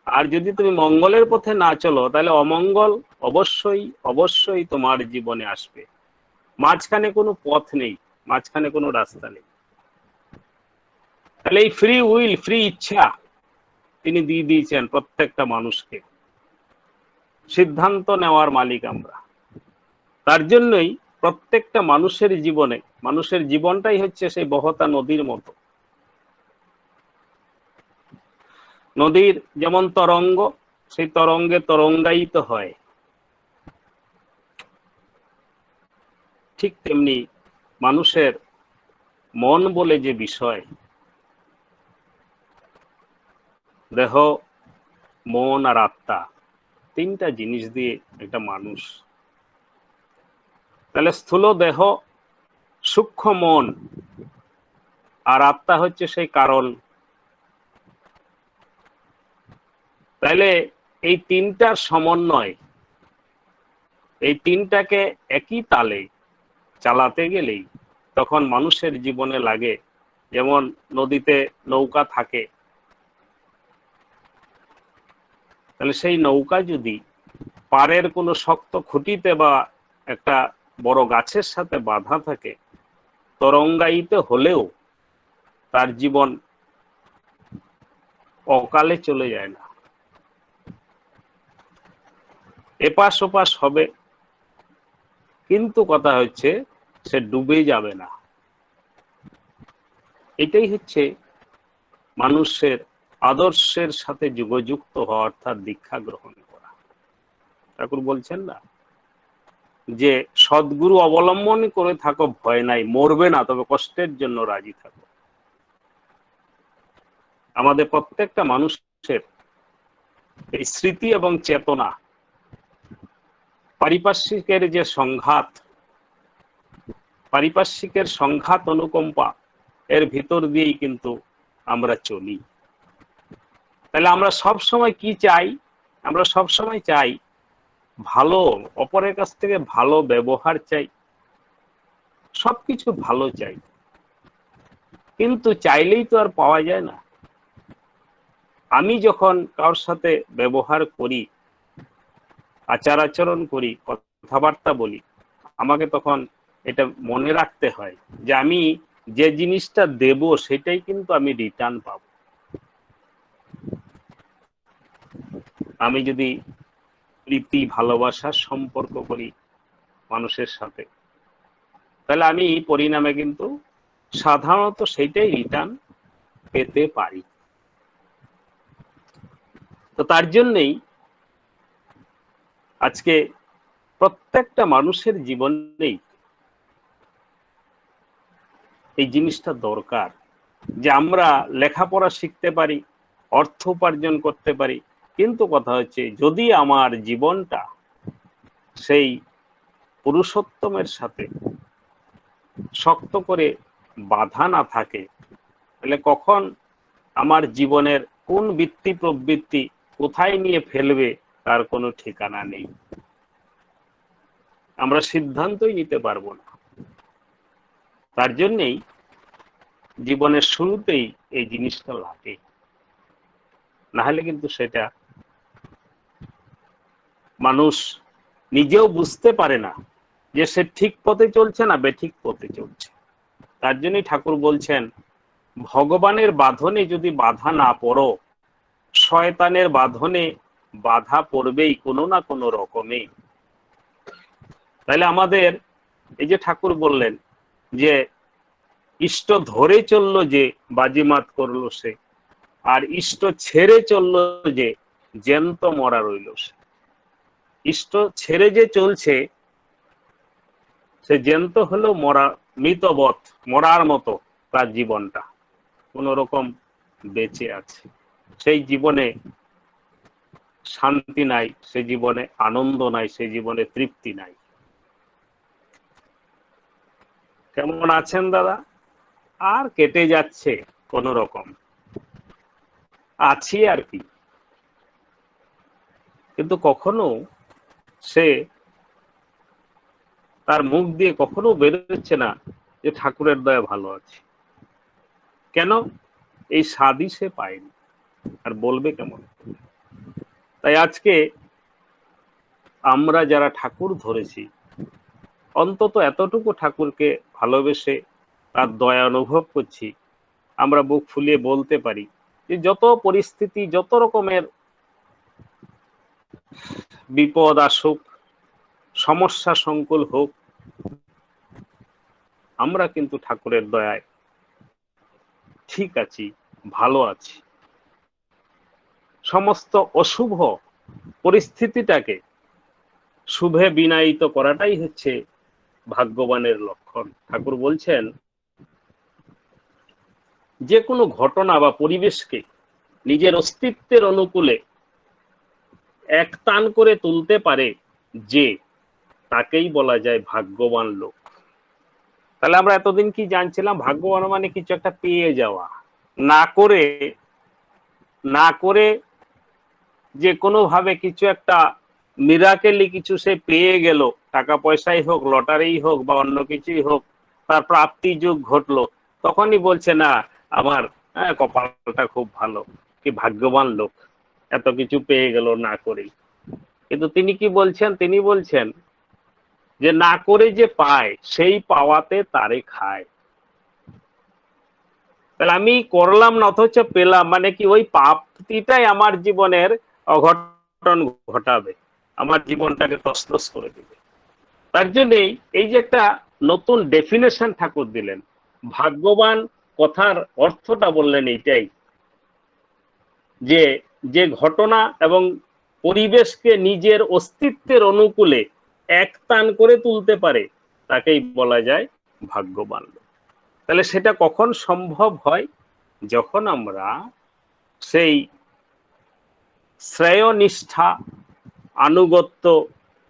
আর যদি তুমি মঙ্গলের পথে না চলো তাহলে অমঙ্গল অবশ্যই অবশ্যই তোমার জীবনে আসবে। মাঝখানে কোনো পথ নেই, মাঝখানে কোনো রাস্তা নেই। তাহলে এই ফ্রি উইল, ফ্রি ইচ্ছা তিনি দিয়ে দিয়েছেন প্রত্যেকটা মানুষকে। সিদ্ধান্ত নেওয়ার মালিক আমরা। তার জন্যই প্রত্যেকটা মানুষের জীবনে, মানুষের জীবনটাই হচ্ছে সেই বহতা নদীর মতো। নদীর যেমন তরঙ্গ, সেই তরঙ্গে তরঙ্গায়িত হয়, ঠিক তেমনি মানুষের মন বলে যে বিষয়, দেহ, মন আর আত্মা, তিনটা জিনিস দিয়ে একটা মানুষ। তাহলে স্থূল দেহ, সূক্ষ্ম মন আর আত্মা হচ্ছে সেই কারণ। তাহলে এই তিনটার সমন্বয়, এই তিনটাকে একই তালে চালাতে গেলেই তখন মানুষের জীবনে লাগে, যেমন নদীতে নৌকা থাকে, তাহলে সেই নৌকা যদি পাড়ের কোনো শক্ত খুঁটিতে বা একটা বড় গাছের সাথে বাঁধা থাকে, তরঙ্গায়িত হলেও তার জীবন অকালে চলে যায় না, এপাশ ওপাশ হবে, কিন্তু কথা হচ্ছে সে ডুবে যাবে না। এটাই হচ্ছে মানুষের আদর্শের সাথে যুগযুক্ত হওয়া, অর্থাৎ দীক্ষা গ্রহণ করা। ঠাকুর বলছেন না যে সদ্গুরু অবলম্বন করে থাকো, ভয় নাই, মরবে না, তবে কষ্টের জন্য রাজি থাকো। আমাদের প্রত্যেকটা মানুষের এই স্মৃতি এবং চেতনা, পারিপার্শ্বিকের যে সংঘাত, পারিপার্শ্বিকের সংঘাত অনুকম্পা, এর ভিতর দিয়েই কিন্তু আমরা চলি। তাহলে আমরা সব সময় কি চাই? আমরা সব সময় চাই ভালো, অপরের কাছ থেকে ভালো ব্যবহার চাই, সবকিছু ভালো চাই, কিন্তু চাইলেই তো আর পাওয়া যায় না। আমি যখন কারোর সাথে ব্যবহার করি, আচার আচরণ করি, কথাবার্তা বলি, আমাকে তখন এটা মনে রাখতে হয় যে আমি যে জিনিসটা দেব সেটাই কিন্তু আমি রিটার্ন পাব। আমি যদি প্রীতি, ভালোবাসার সম্পর্ক করি মানুষের সাথে, তাহলে আমি পরিণামে কিন্তু সাধারণত সেইটাই রিটার্ন পেতে পারি। তো তার জন্যই আজকে প্রত্যেকটা মানুষের জীবনেই এই জিনিসটা দরকার যে আমরা লেখাপড়া শিখতে পারি, অর্থ উপার্জন করতে পারি, কিন্তু কথা হচ্ছে যদি আমার জীবনটা সেই পুরুষোত্তমের সাথে শক্ত করে বাধা না থাকে, তাহলে কখন আমার জীবনের কোন বৃত্তি প্রবৃত্তি কোথায় নিয়ে ফেলবে তার কোনো ঠিকানা নেই, আমরা সিদ্ধান্তই নিতে পারবো না। তার জন্যেই জীবনের শুরুতেই এই জিনিসটা লাগে, না হলে কিন্তু সেটা মানুষ নিজেও বুঝতে পারে না যে সে ঠিক পথে চলছে না বেঠিক পথে চলছে। তার জন্যই ঠাকুর বলছেন, ভগবানের বাঁধনে যদি বাধা না পড়ো, শয়তানের বাঁধনে বাধা পড়বেই কোনো না কোনো রকমে। তাহলে আমাদের এই যে ঠাকুর বললেন যে ইষ্ট ধরে চললো যে বাজিমাত করলো সে, আর ইষ্ট ছেড়ে চললো যে জ্যান্ত মরা রইল সে। ইষ্ট ছেড়ে যে চলছে সে জ্যান্ত হলো মরা, মৃতবৎ, মরার মতো তার জীবনটা, কোন রকম বেঁচে আছে। সেই জীবনে শান্তি নাই, সে জীবনে আনন্দ নাই, সে জীবনে তৃপ্তি নাই। কেমন আছেন দাদা? আর কেটে যাচ্ছে কোন রকম, আছি আর কি, কিন্তু কখনো সে তার মুখ দিয়ে কখনো বেরোচ্ছে না যে ঠাকুরের দয়া ভালো আছে। কেন? এই স্বাদই সে পায়নি, আর বলবে কেমন? তাই আজকে আমরা যারা ঠাকুর ধরেছি, অন্তত এতটুকু ঠাকুরকে ভালোবেসে তার দয়া অনুভব করছি, আমরা বুক ফুলিয়ে বলতে পারি যে যত পরিস্থিতি, যত রকমের বিপদ আসুক, সমস্যা সংকুল হোক, আমরা কিন্তু ঠাকুরের দয়ায় ঠিক আছি, ভালো আছি। সমস্ত অশুভ পরিস্থিতিটাকে শুভে বিনায়িত করাটাই হচ্ছে ভাগ্যবানের লক্ষণ। ঠাকুর বলছেন যে কোনো ঘটনা বা পরিবেশকে নিজের অস্তিত্বের অনুকূলে একটান করে তুলতে পারে যে, তাকেই বলা যায় ভাগ্যবান লোক। তাহলে আমরা এতদিন কি জানছিলাম? ভাগ্যবান মানে কিছু একটা পেয়ে যাওয়া, না করে যে কোনো ভাবে কিছু একটা মিরাকেলি কিছু সে পেয়ে গেল, টাকা পয়সাই হোক, লটারি হোক বা অন্য কিছুই হোক, তার প্রাপ্তি যুগ ঘটলো, তখনই বলছে না আমার কপালটা খুব ভালো, কি ভাগ্যবান লোক, এত কিছু পেয়ে গেল না করেই। কিন্তু তিনি কি বলছেন? তিনি বলছেন যে না করে যে পায়, সেই পাওয়াতে তারে খায়। তাহলে আমি করলাম না অথচ পেলাম, মানে কি ওই পাপটিটাই আমার জীবনের অঘটন ঘটাবে, আমার জীবনটাকে তছনছ করে দিবে। তার জন্যই এই যে একটা নতুন ডেফিনেশন ঠাকুর দিলেন, ভাগ্যবান কথার অর্থটা বললেন এইটাই, যে যে ঘটনা এবং পরিবেশকে নিজের অস্তিত্বের অনুকূলে একটান করে তুলতে পারে, তাকেই বলা যায় ভাগ্যবান। তাহলে সেটা কখন সম্ভব হয়? যখন আমরা সেই শ্রেয়নিষ্ঠা, আনুগত্য,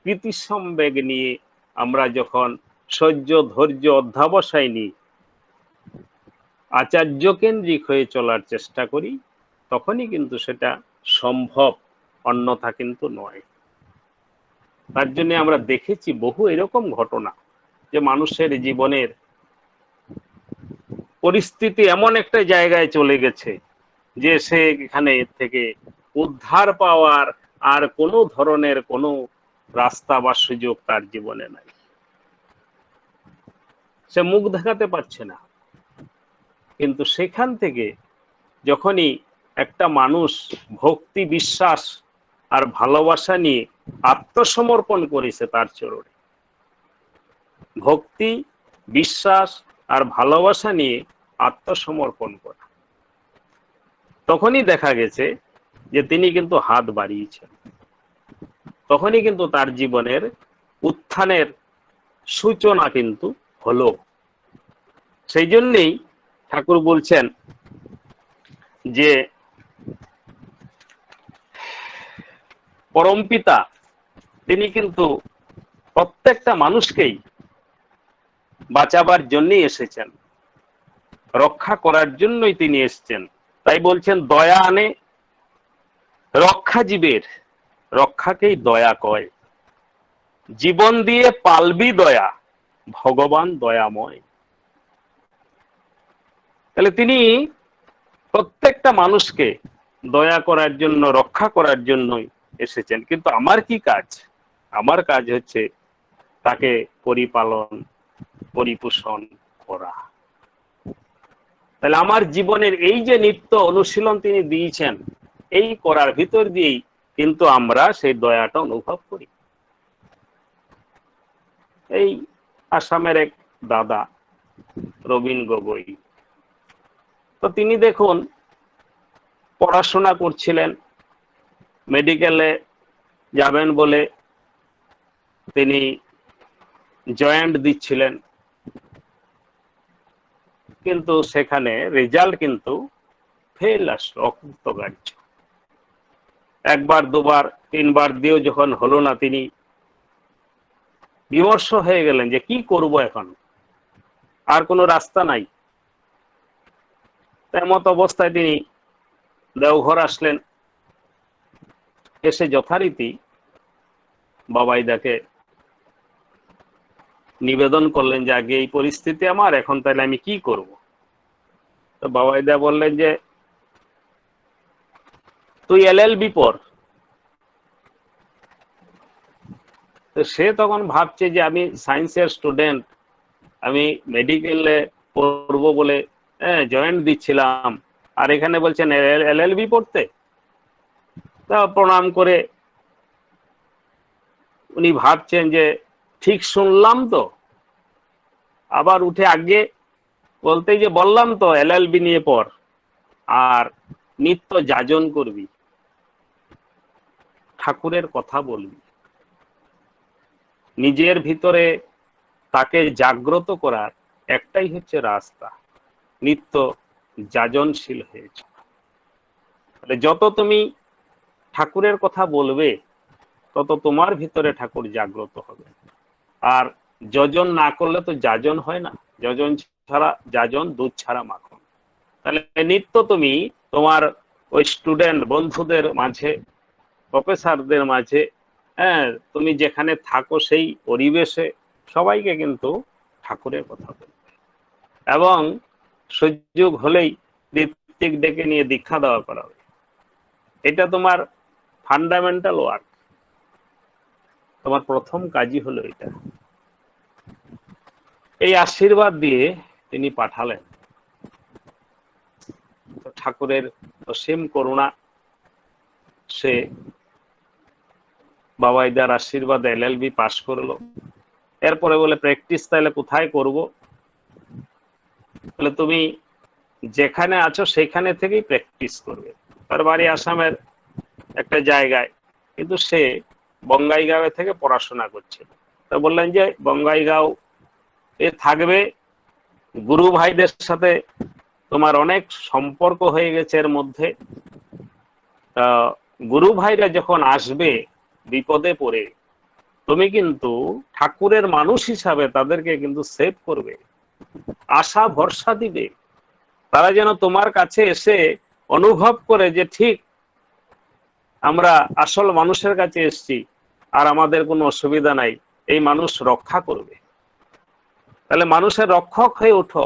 প্রীতিসম্বেগ নিয়ে আমরা যখন সহ্য, ধৈর্য, অধ্যাবসায় নিয়ে আচার্য কেন্দ্রিক হয়ে চলার চেষ্টা করি, তখনই কিন্তু সেটা সম্ভব, অন্যথা কিন্তু নয়। তার জন্য আমরা দেখেছি বহু এরকম ঘটনা যে মানুষের জীবনের পরিস্থিতি এমন একটা জায়গায় চলে গেছে যে সে এখানে থেকে উদ্ধার পাওয়ার আর কোনো ধরনের কোনো রাস্তা বা সুযোগ তার জীবনে নাই, সে মুখ দেখাতে পারছে না। কিন্তু সেখান থেকে যখনই একটা মানুষ ভক্তি, বিশ্বাস আর ভালোবাসা নিয়ে আত্মসমর্পণ করেছে তার চরণে, ভক্তি, বিশ্বাস আর ভালোবাসা নিয়ে আত্মসমর্পণ করা, তখনই দেখা গেছে যে তিনি কিন্তু হাত বাড়িয়েছেন, তখনই কিন্তু তার জীবনের উত্থানের সূচনা কিন্তু হলো। সেই জন্যেই ঠাকুর বলছেন যে পরমপিতা তিনি কিন্তু প্রত্যেকটা মানুষকেই বাঁচাবার জন্যই এসেছেন, রক্ষা করার জন্যই তিনি এসেছেন। তাই বলছেন দয়া আনে রক্ষা জীবের, রক্ষাকেই দয়া কয়, জীবন দিয়ে পালবি দয়া, ভগবান দয়াময়। তাহলে তিনি প্রত্যেকটা মানুষকে দয়া করার জন্য, রক্ষা করার জন্যই এসেছেন। কিন্তু আমার কি কাজ? আমার কাজ হচ্ছে তাকে পরিপালন, পরিপোষণ করা। তাহলে আমার জীবনের এই যে নিত্য অনুশীলন তিনি দিয়েছেন, এই করার ভিতর দিয়েই কিন্তু আমরা সেই দয়াটা অনুভব করি। এই আসামের এক দাদা রবীন গগৈ, তো তিনি দেখুন পড়াশোনা করছিলেন, মেডিকেলে যাবেন বলে তিনি জয়েন্ট দিচ্ছিলেন, কিন্তু সেখানে রেজাল্ট কিন্তু ফেল আসলো, অকৃতকার্য। একবার, দুবার, তিনবার দিয়েও যখন হলো না, তিনি বিমর্ষ হয়ে গেলেন যে কি করব এখন, আর কোনো রাস্তা নাই। তেমত অবস্থায় তিনি দেওঘর আসলেন, এসে যথারীতি বাবাইদাকে নিবেদন করলেন যে আগে এই পরিস্থিতি আমার, এখন তাহলে আমি কি করব। তো বাবাইদা বললেন যে তুই এলএলবি পড়। তো সে তখন ভাবছে যে আমি সায়েন্সের স্টুডেন্ট, আমি মেডিকেলে পড়বো বলে জয়েন্ট দিচ্ছিলাম, আর এখানে বলছেন এলএলবি পড়তে। তা প্রণাম করে উনি ভাবছেন যে ঠিক শুনলাম তো, আবার উঠে আগে বলতে যে বললাম তো এলএলবি নিয়ে পড় আর নিত্য যাজন করবি, ঠাকুরের কথা বলবি, নিজের ভিতরে তাকে জাগ্রত করার একটাই হচ্ছে রাস্তা, নিত্য যাজনশীল হয়েছে। যত তুমি ঠাকুরের কথা বলবে তত তোমার ভিতরে ঠাকুর জাগ্রত হবে। আর যজন না করলে তো যাজন হয় না, যজন ছাড়া যাজন, দুধ ছাড়া মাখন। তাহলে নিত্য তুমি তোমার ওই স্টুডেন্ট বন্ধুদের মাঝে, প্রফেসরদের মাঝে, তুমি যেখানে থাকো সেই পরিবেশে সবাইকে কিন্তু ঠাকুরের কথা বলবে, এবং সুযোগ হলেই ঋত্বিক ডেকে নিয়ে দীক্ষা দেওয়া করাবে। এটা তোমার ফান্ডামেন্টাল ওয়ার্ক, তোমার প্রথম কাজই হলো এটা। এই আশীর্বাদ দিয়ে তিনি পাঠালেন। ঠাকুরের অসীম করুণা, সে বাবাইদার আশীর্বাদ এলএলবি পাশ করলো। এরপরে বলে প্র্যাকটিস তাহলে কোথায় করব? বলে তুমি যেখানে আছো সেখানে থেকেই প্র্যাকটিস করবে। তার বাড়ি আসামের একটা জায়গায়, কিন্তু সে বঙ্গাইগাঁও থেকে পড়াশোনা করছে। তা বললেন যে বঙ্গাইগাঁও এ থাকবে, গুরু ভাইদের সাথে তোমার অনেক সম্পর্ক হয়ে গেছে এর মধ্যে। গুরু ভাইরা যখন আসবে বিপদে পড়ে, তুমি কিন্তু ঠাকুরের মানুষ হিসাবে তাদেরকে কিন্তু সেভ করবে, আশা ভরসা দিবে। তারা যেন তোমার কাছে এসে অনুভব করে যে ঠিক আমরা আসল মানুষের কাছে এসেছি আর আমাদের কোনো অসুবিধা নাই, এই মানুষ রক্ষা করবে। তাহলে মানুষের রক্ষক হয়ে ওঠো,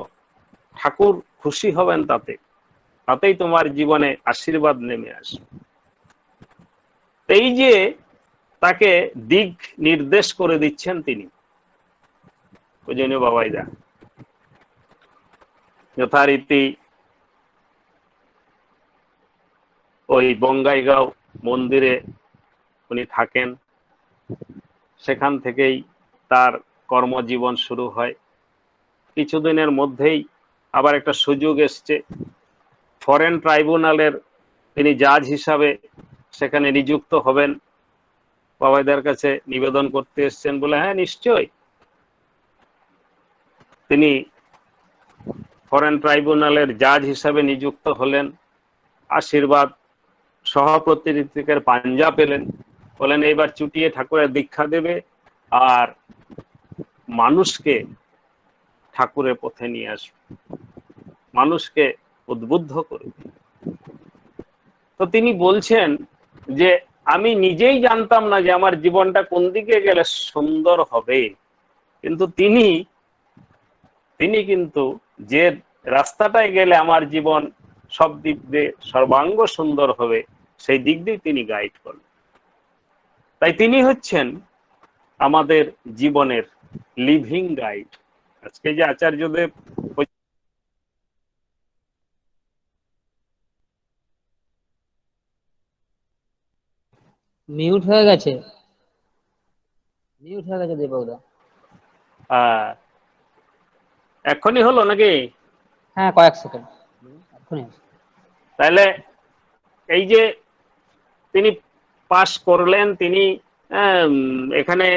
ঠাকুর খুশি হবেন তাতে, তাতেই তোমার জীবনে আশীর্বাদ নেমে আসবে। এই যে তাকে দিক নির্দেশ করে দিচ্ছেন তিনি পূজনীয় বাবাইদা। যথারীতি ওই বঙ্গাইগাঁও মন্দিরে উনি থাকেন, সেখান থেকেই তার কর্মজীবন শুরু হয়। কিছুদিনের মধ্যেই আবার একটা সুযোগ এসছে, ফরেন ট্রাইব্যুনালের তিনি জাজ হিসাবে সেখানে নিযুক্ত হবেন। বাবাইদার কাছে নিবেদন করতে এসছেন, বলে হ্যাঁ নিশ্চয়। তিনি ফরেন ট্রাইব্যুনালের জাজ হিসাবে নিযুক্ত হলেন, আশীর্বাদ সভাপতি ঋত্বিকের পাঞ্জা পেলেন, বলেন এইবার চুটিয়ে ঠাকুরের দীক্ষা দেবে আর মানুষকে ঠাকুরের পথে নিয়ে আসবে, মানুষকে উদ্বুদ্ধ করবে। তো তিনি বলছেন যে আমি নিজেই জানতাম না যে আমার জীবনটা কোন দিকে গেলে সুন্দর হবে, কিন্তু তিনি কিন্তু যে রাস্তাটায় গেলে আমার জীবন সব দিক দিয়ে সর্বাঙ্গ সুন্দর হবে, সেই দিক দিয়ে তিনি গাইড করেন। তাই তিনি হচ্ছেন আমাদের জীবনের লিভিং গাইড। আজকে যে আচার্যদেব মিউট হয়ে গেছে, দীপকদা। এখনই হলো নাকি? হ্যাঁ, কয়েক সেকেন্ড এখনই। তাহলে এই যে তিনি পাশ করলেন, তিনি এখানে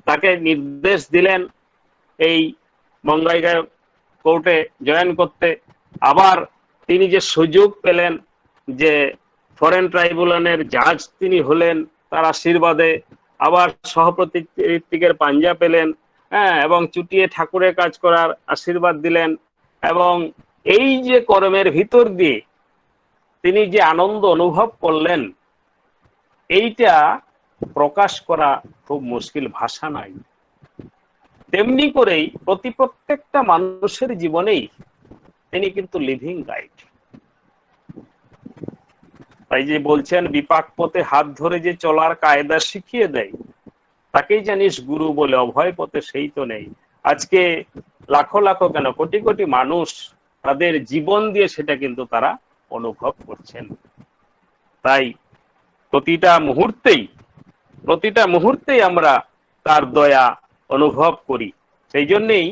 তাকে নির্দেশ দিলেন এই বঙ্গাইগাঁও কোর্টে জয়েন করতে। আবার তিনি যে সুযোগ পেলেন যে ফরেন ট্রাইব্যুনালের জাজ তিনি হলেন, তার আশীর্বাদে আবার সভাপতি ঋত্বিকের পাঞ্জা পেলেন, এবং চুটিয়ে ঠাকুরের কাজ করার আশীর্বাদ দিলেন। এবং এই যে কর্মের ভিতর দিয়ে তিনি যে আনন্দ অনুভব করলেন, এইটা প্রকাশ করা খুব মুশকিল, ভাষা নাই। তেমনি করেই প্রত্যেকটা মানুষের জীবনেই তিনি কিন্তু লিভিং গাইড। তাই যে বলছেন বিপাক পথে হাত ধরে যে চলার কায়দা শিখিয়ে দেয়, তাকেই জানিস গুরু বলে, অভয় পথে সেই তো নেই। আজকে লাখো লাখো কেন কোটি কোটি মানুষ তাদের জীবন দিয়ে সেটা কিন্তু তারা অনুভব করছেন। তাই প্রতিটা মুহূর্তেই আমরা তার দয়া অনুভব করি। সেই জন্যেই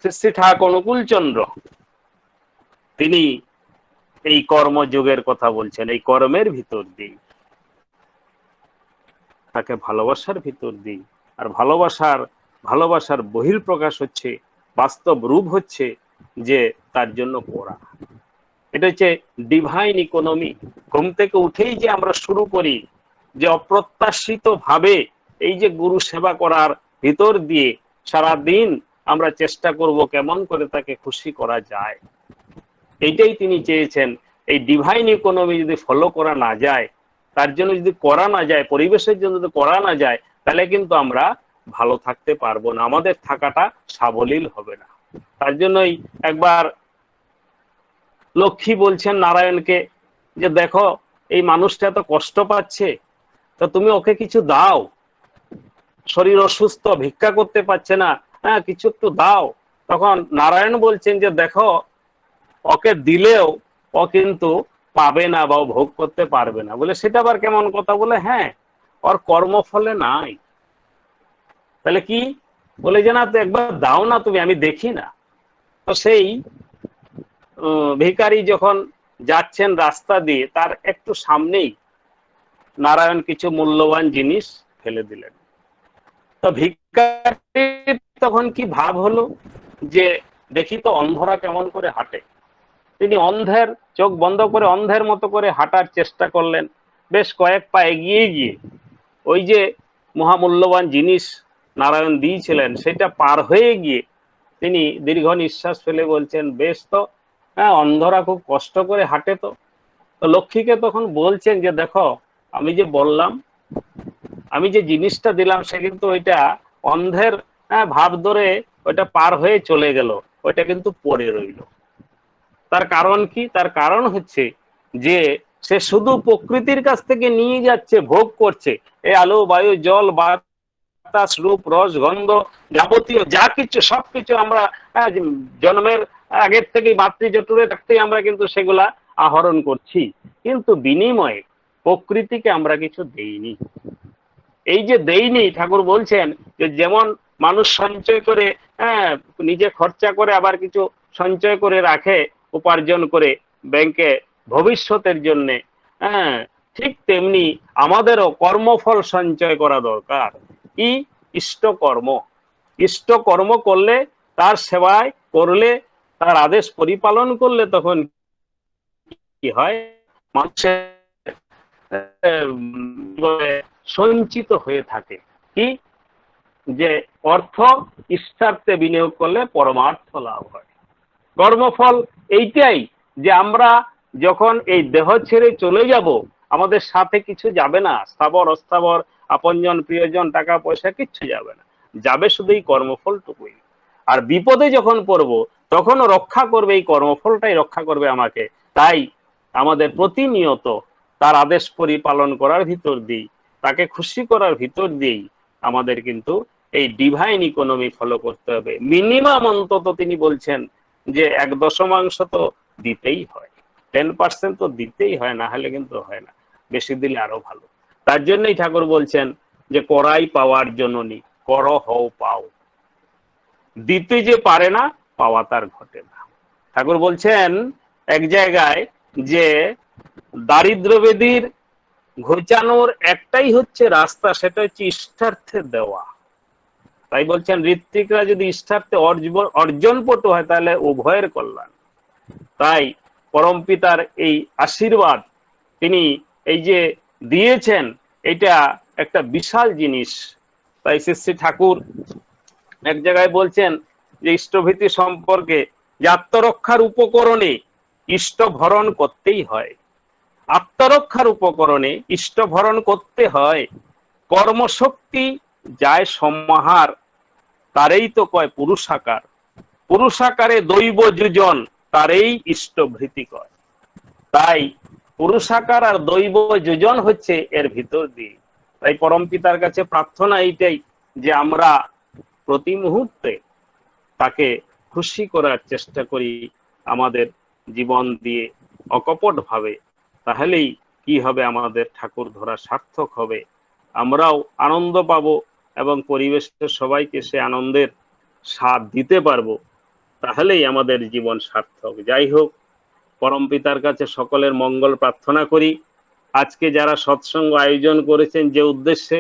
শ্রী ঠাকুর অনুকূলচন্দ্র তিনি এই কর্মযোগের কথা বলছেন। এই কর্মের ভিতর দিয়ে তাকে ভালোবাসার ভিতর দিয়ে, আর ভালোবাসার বহিঃপ্রকাশ হচ্ছে, বাস্তব রূপ হচ্ছে যে তার জন্য পড়া। এটা হচ্ছে ডিভাইন ইকোনমি। ঘুম থেকে উঠেই যে আমরা শুরু করি যে অপ্রত্যাশিত ভাবে এই যে গুরু সেবা করার ভিতর দিয়ে সারা দিন আমরা চেষ্টা করব কেমন করে তাকে খুশি করা যায়। এইটাই তিনি চেয়েছেন। এই ডিভাইন ইকোনমি যদি ফলো করা না যায়, তার জন্য যদি করা না যায়, পরিবেশের জন্য যদি করা না যায়, তাহলে কিন্তু আমরা ভালো থাকতে পারবো না, আমাদের থাকাটা সাবলীল হবে না। তার জন্যই একবার লক্ষ্মী বলছেন নারায়ণকে যে দেখো এই মানুষটা এত কষ্ট পাচ্ছে, তো তুমি ওকে কিছু দাও, শরীর অসুস্থ, ভিক্ষা করতে পারছে না, হ্যাঁ কিছু একটু দাও। তখন নারায়ণ বলছেন যে দেখো ওকে দিলেও ও কিন্তু পাবে না বা ভোগ করতে পারবে না। বলে সেটা আবার কেমন কথা? বলে হ্যাঁ, ওর কর্মফলে নাই। তাহলে কি? বলে যে না, তো একবার দাও না তুমি, আমি দেখি না। তো সেই ভিখারি যখন যাচ্ছেন রাস্তা দিয়ে, তার একটু সামনেই নারায়ণ কিছু মূল্যবান জিনিস ফেলে দিলেন। তো ভিখারি তখন কি ভাব হলো যে দেখি তো অন্ধরা কেমন করে হাঁটে। তিনি অন্ধের চোখ বন্ধ করে অন্ধের মতো করে হাঁটার চেষ্টা করলেন। বেশ কয়েক পা এগিয়ে গিয়ে ওই যে মহামূল্যবান জিনিস নারায়ণ দিয়েছিলেন সেটা পার হয়ে গিয়ে তিনি দীর্ঘ নিঃশ্বাস ফেলে বলছেন, বেশ তো, হ্যাঁ অন্ধরা খুব কষ্ট করে হাঁটে। তো লক্ষ্মীকে তখন বলছেন যে দেখো আমি যে বললাম, আমি যে জিনিসটা দিলাম সে কিন্তু ওইটা অন্ধের ভাব ধরে ওইটা পার হয়ে চলে গেল, ওইটা কিন্তু পড়ে রইল। তার কারণ কি? তার কারণ হচ্ছে যে সে শুধু প্রকৃতির কাছ থেকে নিয়ে যাচ্ছে, ভোগ করছে। এই আলো, বায়ু, জল, বাতাস, রূপ, রস, গন্ধ, যাবতীয় যা কিছু সবকিছু আমরা জন্মের আগের থেকে মাতৃজঠরে থাকতেই আমরা কিন্তু সেগুলা আহরণ করছি, কিন্তু বিনিময়ে প্রকৃতিকে আমরা কিছু দেইনি। এই যে দেইনি, ঠাকুর বলছেন যে যেমন মানুষ সঞ্চয় করে নিজে খরচা করে আবার কিছু সঞ্চয় করে রাখে উপার্জন করে ব্যাংকে ভবিষ্যতের জন্যে, ঠিক তেমনি আমাদেরও কর্মফল সঞ্চয় করা দরকার। কি? ইষ্টকর্ম। ইষ্টকর্ম করলে, তার সেবায় করলে, তার আদেশ পরিপালন করলে তখন কি হয়? মানুষের সঞ্চিত হয়ে থাকে। কি? যে অর্থ ইষ্টার্থে বিনিয়োগ করলে পরমার্থ লাভ হয়। কর্মফল এইটাই যে আমরা যখন এই দেহ ছেড়ে চলে যাব, আমাদের সাথে কিছু যাবে না, স্থাবর অস্থাবর, আপনজন প্রিয়জন, টাকা পয়সা কিচ্ছু যাবে না, যাবে শুধু এই কর্মফলটুকুই। আর বিপদে যখন পড়বো তখনও রক্ষা করবে, এই কর্মফলটাই রক্ষা করবে আমাকে। তাই আমাদের প্রতিনিয়ত তার আদেশ পরিপালন করার ভিতর দিই, তাকে খুশি করার ভিতর দিয়েই আমাদের কিন্তু এই ডিভাইন ইকোনমি ফলো করতে হবে। মিনিমাম অন্তত তিনি বলছেন যে 1/10 তো দিতেই হয়, 10% তো দিতেই হয়, না হলে কিন্তু হয় না, বেশি দিলে আরো ভালো। তার জন্যই ঠাকুর বলছেন যে করাই পাওয়ার জননী, কর হও পাও। দিতে যে পারে না, পাওয়া তার ঘটে না। ঠাকুর বলছেন এক জায়গায় যে দারিদ্র বেদির ঘোচানোর একটাই হচ্ছে রাস্তা, সেটা হচ্ছে ইষ্টার্থে দেওয়া। তাই বলছেন ঋত্বিকরা যদি ইষ্টার্থে অর্জন পটু হয় তাহলে উভয়ের কল্যাণ। তাই পরম পিতার এই আশীর্বাদ তিনি এই যে দিয়েছেন, এটা একটা বিশাল জিনিস। তাই শ্রী ঠাকুর এক জায়গায় বলছেন যে ইষ্টভীতি সম্পর্কে, যে আত্মরক্ষার উপকরণে ইষ্ট ভরণ করতেই হয়। আত্মরক্ষার উপকরণে ইষ্ট ভরণ করতে হয়। কর্মশক্তি যায় সমাহার, তারেই তো কয় পুরুষাকার। পুরুষাকারে দৈব যোজন তারেই ইষ্টভৃতি কয়। তাই পুরুষাকার আর দৈব যোজন হচ্ছে এর ভিতর দিয়ে। তাই পরম পিতার কাছে প্রার্থনা এইটাই যে আমরা প্রতি মুহূর্তে তাকে খুশি করার চেষ্টা করি আমাদের জীবন দিয়ে অকপট ভাবে। তাহলেই কি হবে, আমাদের ঠাকুর ধরা সার্থক হবে, আমরাও আনন্দ পাবো এবং পরিবেশের সবাইকে সে আনন্দের স্বাদ দিতে পারবো। তাহলেই আমাদের জীবন সার্থক। যাই হোক, পরম পিতার কাছে সকলের মঙ্গল প্রার্থনা করি। আজকে যারা সৎসঙ্গ আয়োজন করেছেন যে উদ্দেশ্যে,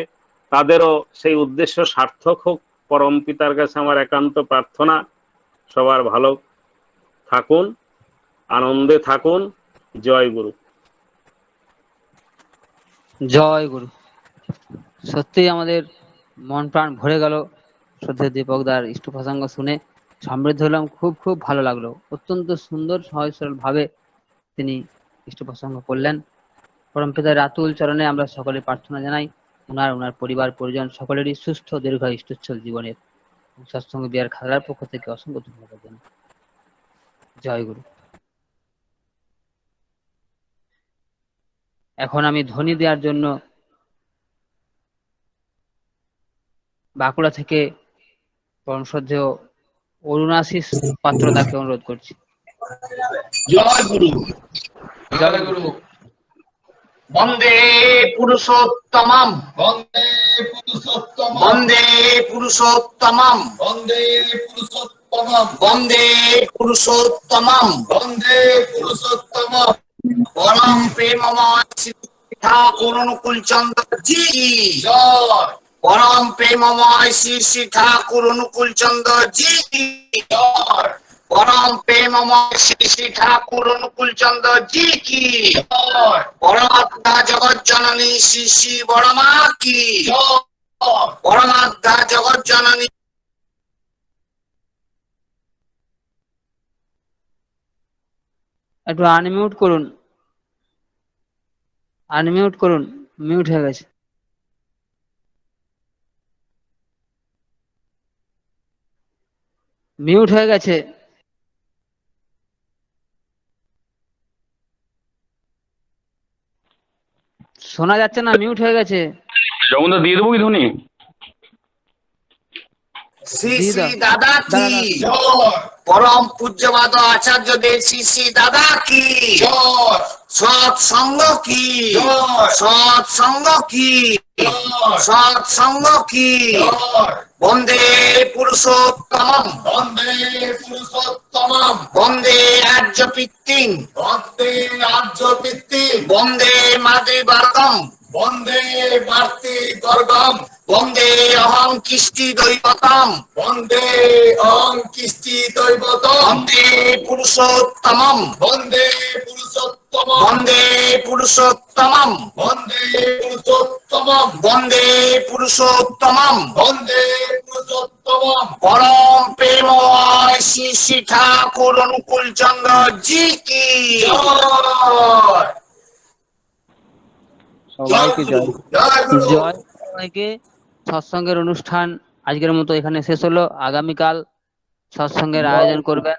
তাদেরও সেই উদ্দেশ্য সার্থক হোক। পরম পিতার কাছে আমার একান্ত প্রার্থনা, সবার ভালো থাকুন, আনন্দে থাকুন। জয় গুরু। জয় গুরু। সত্যি আমাদের মন প্রাণ ভরে গেল শ্রদ্ধেয় দীপকদার ইষ্ট প্রসঙ্গ শুনে, সমৃদ্ধ হলাম। খুব খুব ভালো লাগলো। অত্যন্ত সুন্দর সহজ সরল ভাবে তিনি ইষ্ট প্রসঙ্গ করলেন। পরমপিতার আতুল চরণে আমরা সকলে প্রার্থনা জানাই ওনার পরিবার পরিজন সকলেরই সুস্থ দীর্ঘ ইষ্টচ্ছল জীবনের। সৎসঙ্গ বিহার খাগড়ার পক্ষ থেকে অসংখ্য ধন্যবাদ জানাই। জয় গুরু। এখন আমি ধ্বনি দেওয়ার জন্য বাঁকুড়া থেকে পরম শ্রদ্ধেয় অরুণাশিস পাত্র তাকে অনুরোধ করছি। জয় গুরু। জয় গুরু। বন্দে পুরুষোত্তমম, বন্দে পুরুষোত্তমম, বন্দে পুরুষোত্তমম, বন্দে পুরুষোত্তমম, বন্দে পুরুষোত্তমম, বন্দে পুরুষোত্তমম। পরম প্রেমময় শ্রী ঠাকুর অনুকূল চন্দ্র জি জয়। পরম প্রেমময় শ্রী শ্রী ঠাকুর অনুকূল চন্দ্র জি জয়। পরম প্রেমময় শ্রী শ্রী ঠাকুর অনুকূল চন্দ্র জি কি জয়। পরমাত্মা জগৎ জননী শ্রী শ্রী বড়মা কি জয়। পরমাত্মা জগৎ জননী। একটু আনমিউট করুন, আনমিউট করুন, মিউট হয়ে গেছে। মিউট হয়ে গেছে। শোনা যাচ্ছে না, মিউট হয়ে গেছে। জগন্নাথ দিয়ে দেবো কি ধ্বনি? শ্রী শ্রী দাদা কি জয়। পরম পূজ্যবাদ আচার্য দেব শ্রী শ্রী দাদা কি জয়। সৎসঙ্গ কি জয়। সৎসঙ্গ কি জয়। সৎসঙ্গ কি জয়। বন্দে পুরুষোত্তমম, বন্দে পুরুষোত্তমম, বন্দে আর্য পিতৃং, বন্দে আর্য পিতৃং, বন্দে মাতৃবর্গম, বন্দে মাতৃবর্গম, বন্দে অহং কৃষ্টি দৈবতম, বন্দে অহং কৃষ্টি দৈবতম, বন্দে পুরুষোত্তমম, বন্দে পুরুষোত্তমম, বন্দে পুরুষোত্তমম, বন্দে পুরুষোত্তমম, বন্দে পুরুষোত্তমম, বন্দে পুরুষোত্তমম। পরম প্রেমময় শ্রী শ্রী ঠাকুর অনুকূল চন্দ্র জি কি জয়। সবাইকে জয়। জয় সবাইকে। সৎসঙ্গের অনুষ্ঠান আজকের মতো এখানে শেষ হলো। আগামীকাল সৎসঙ্গের আয়োজন করবেন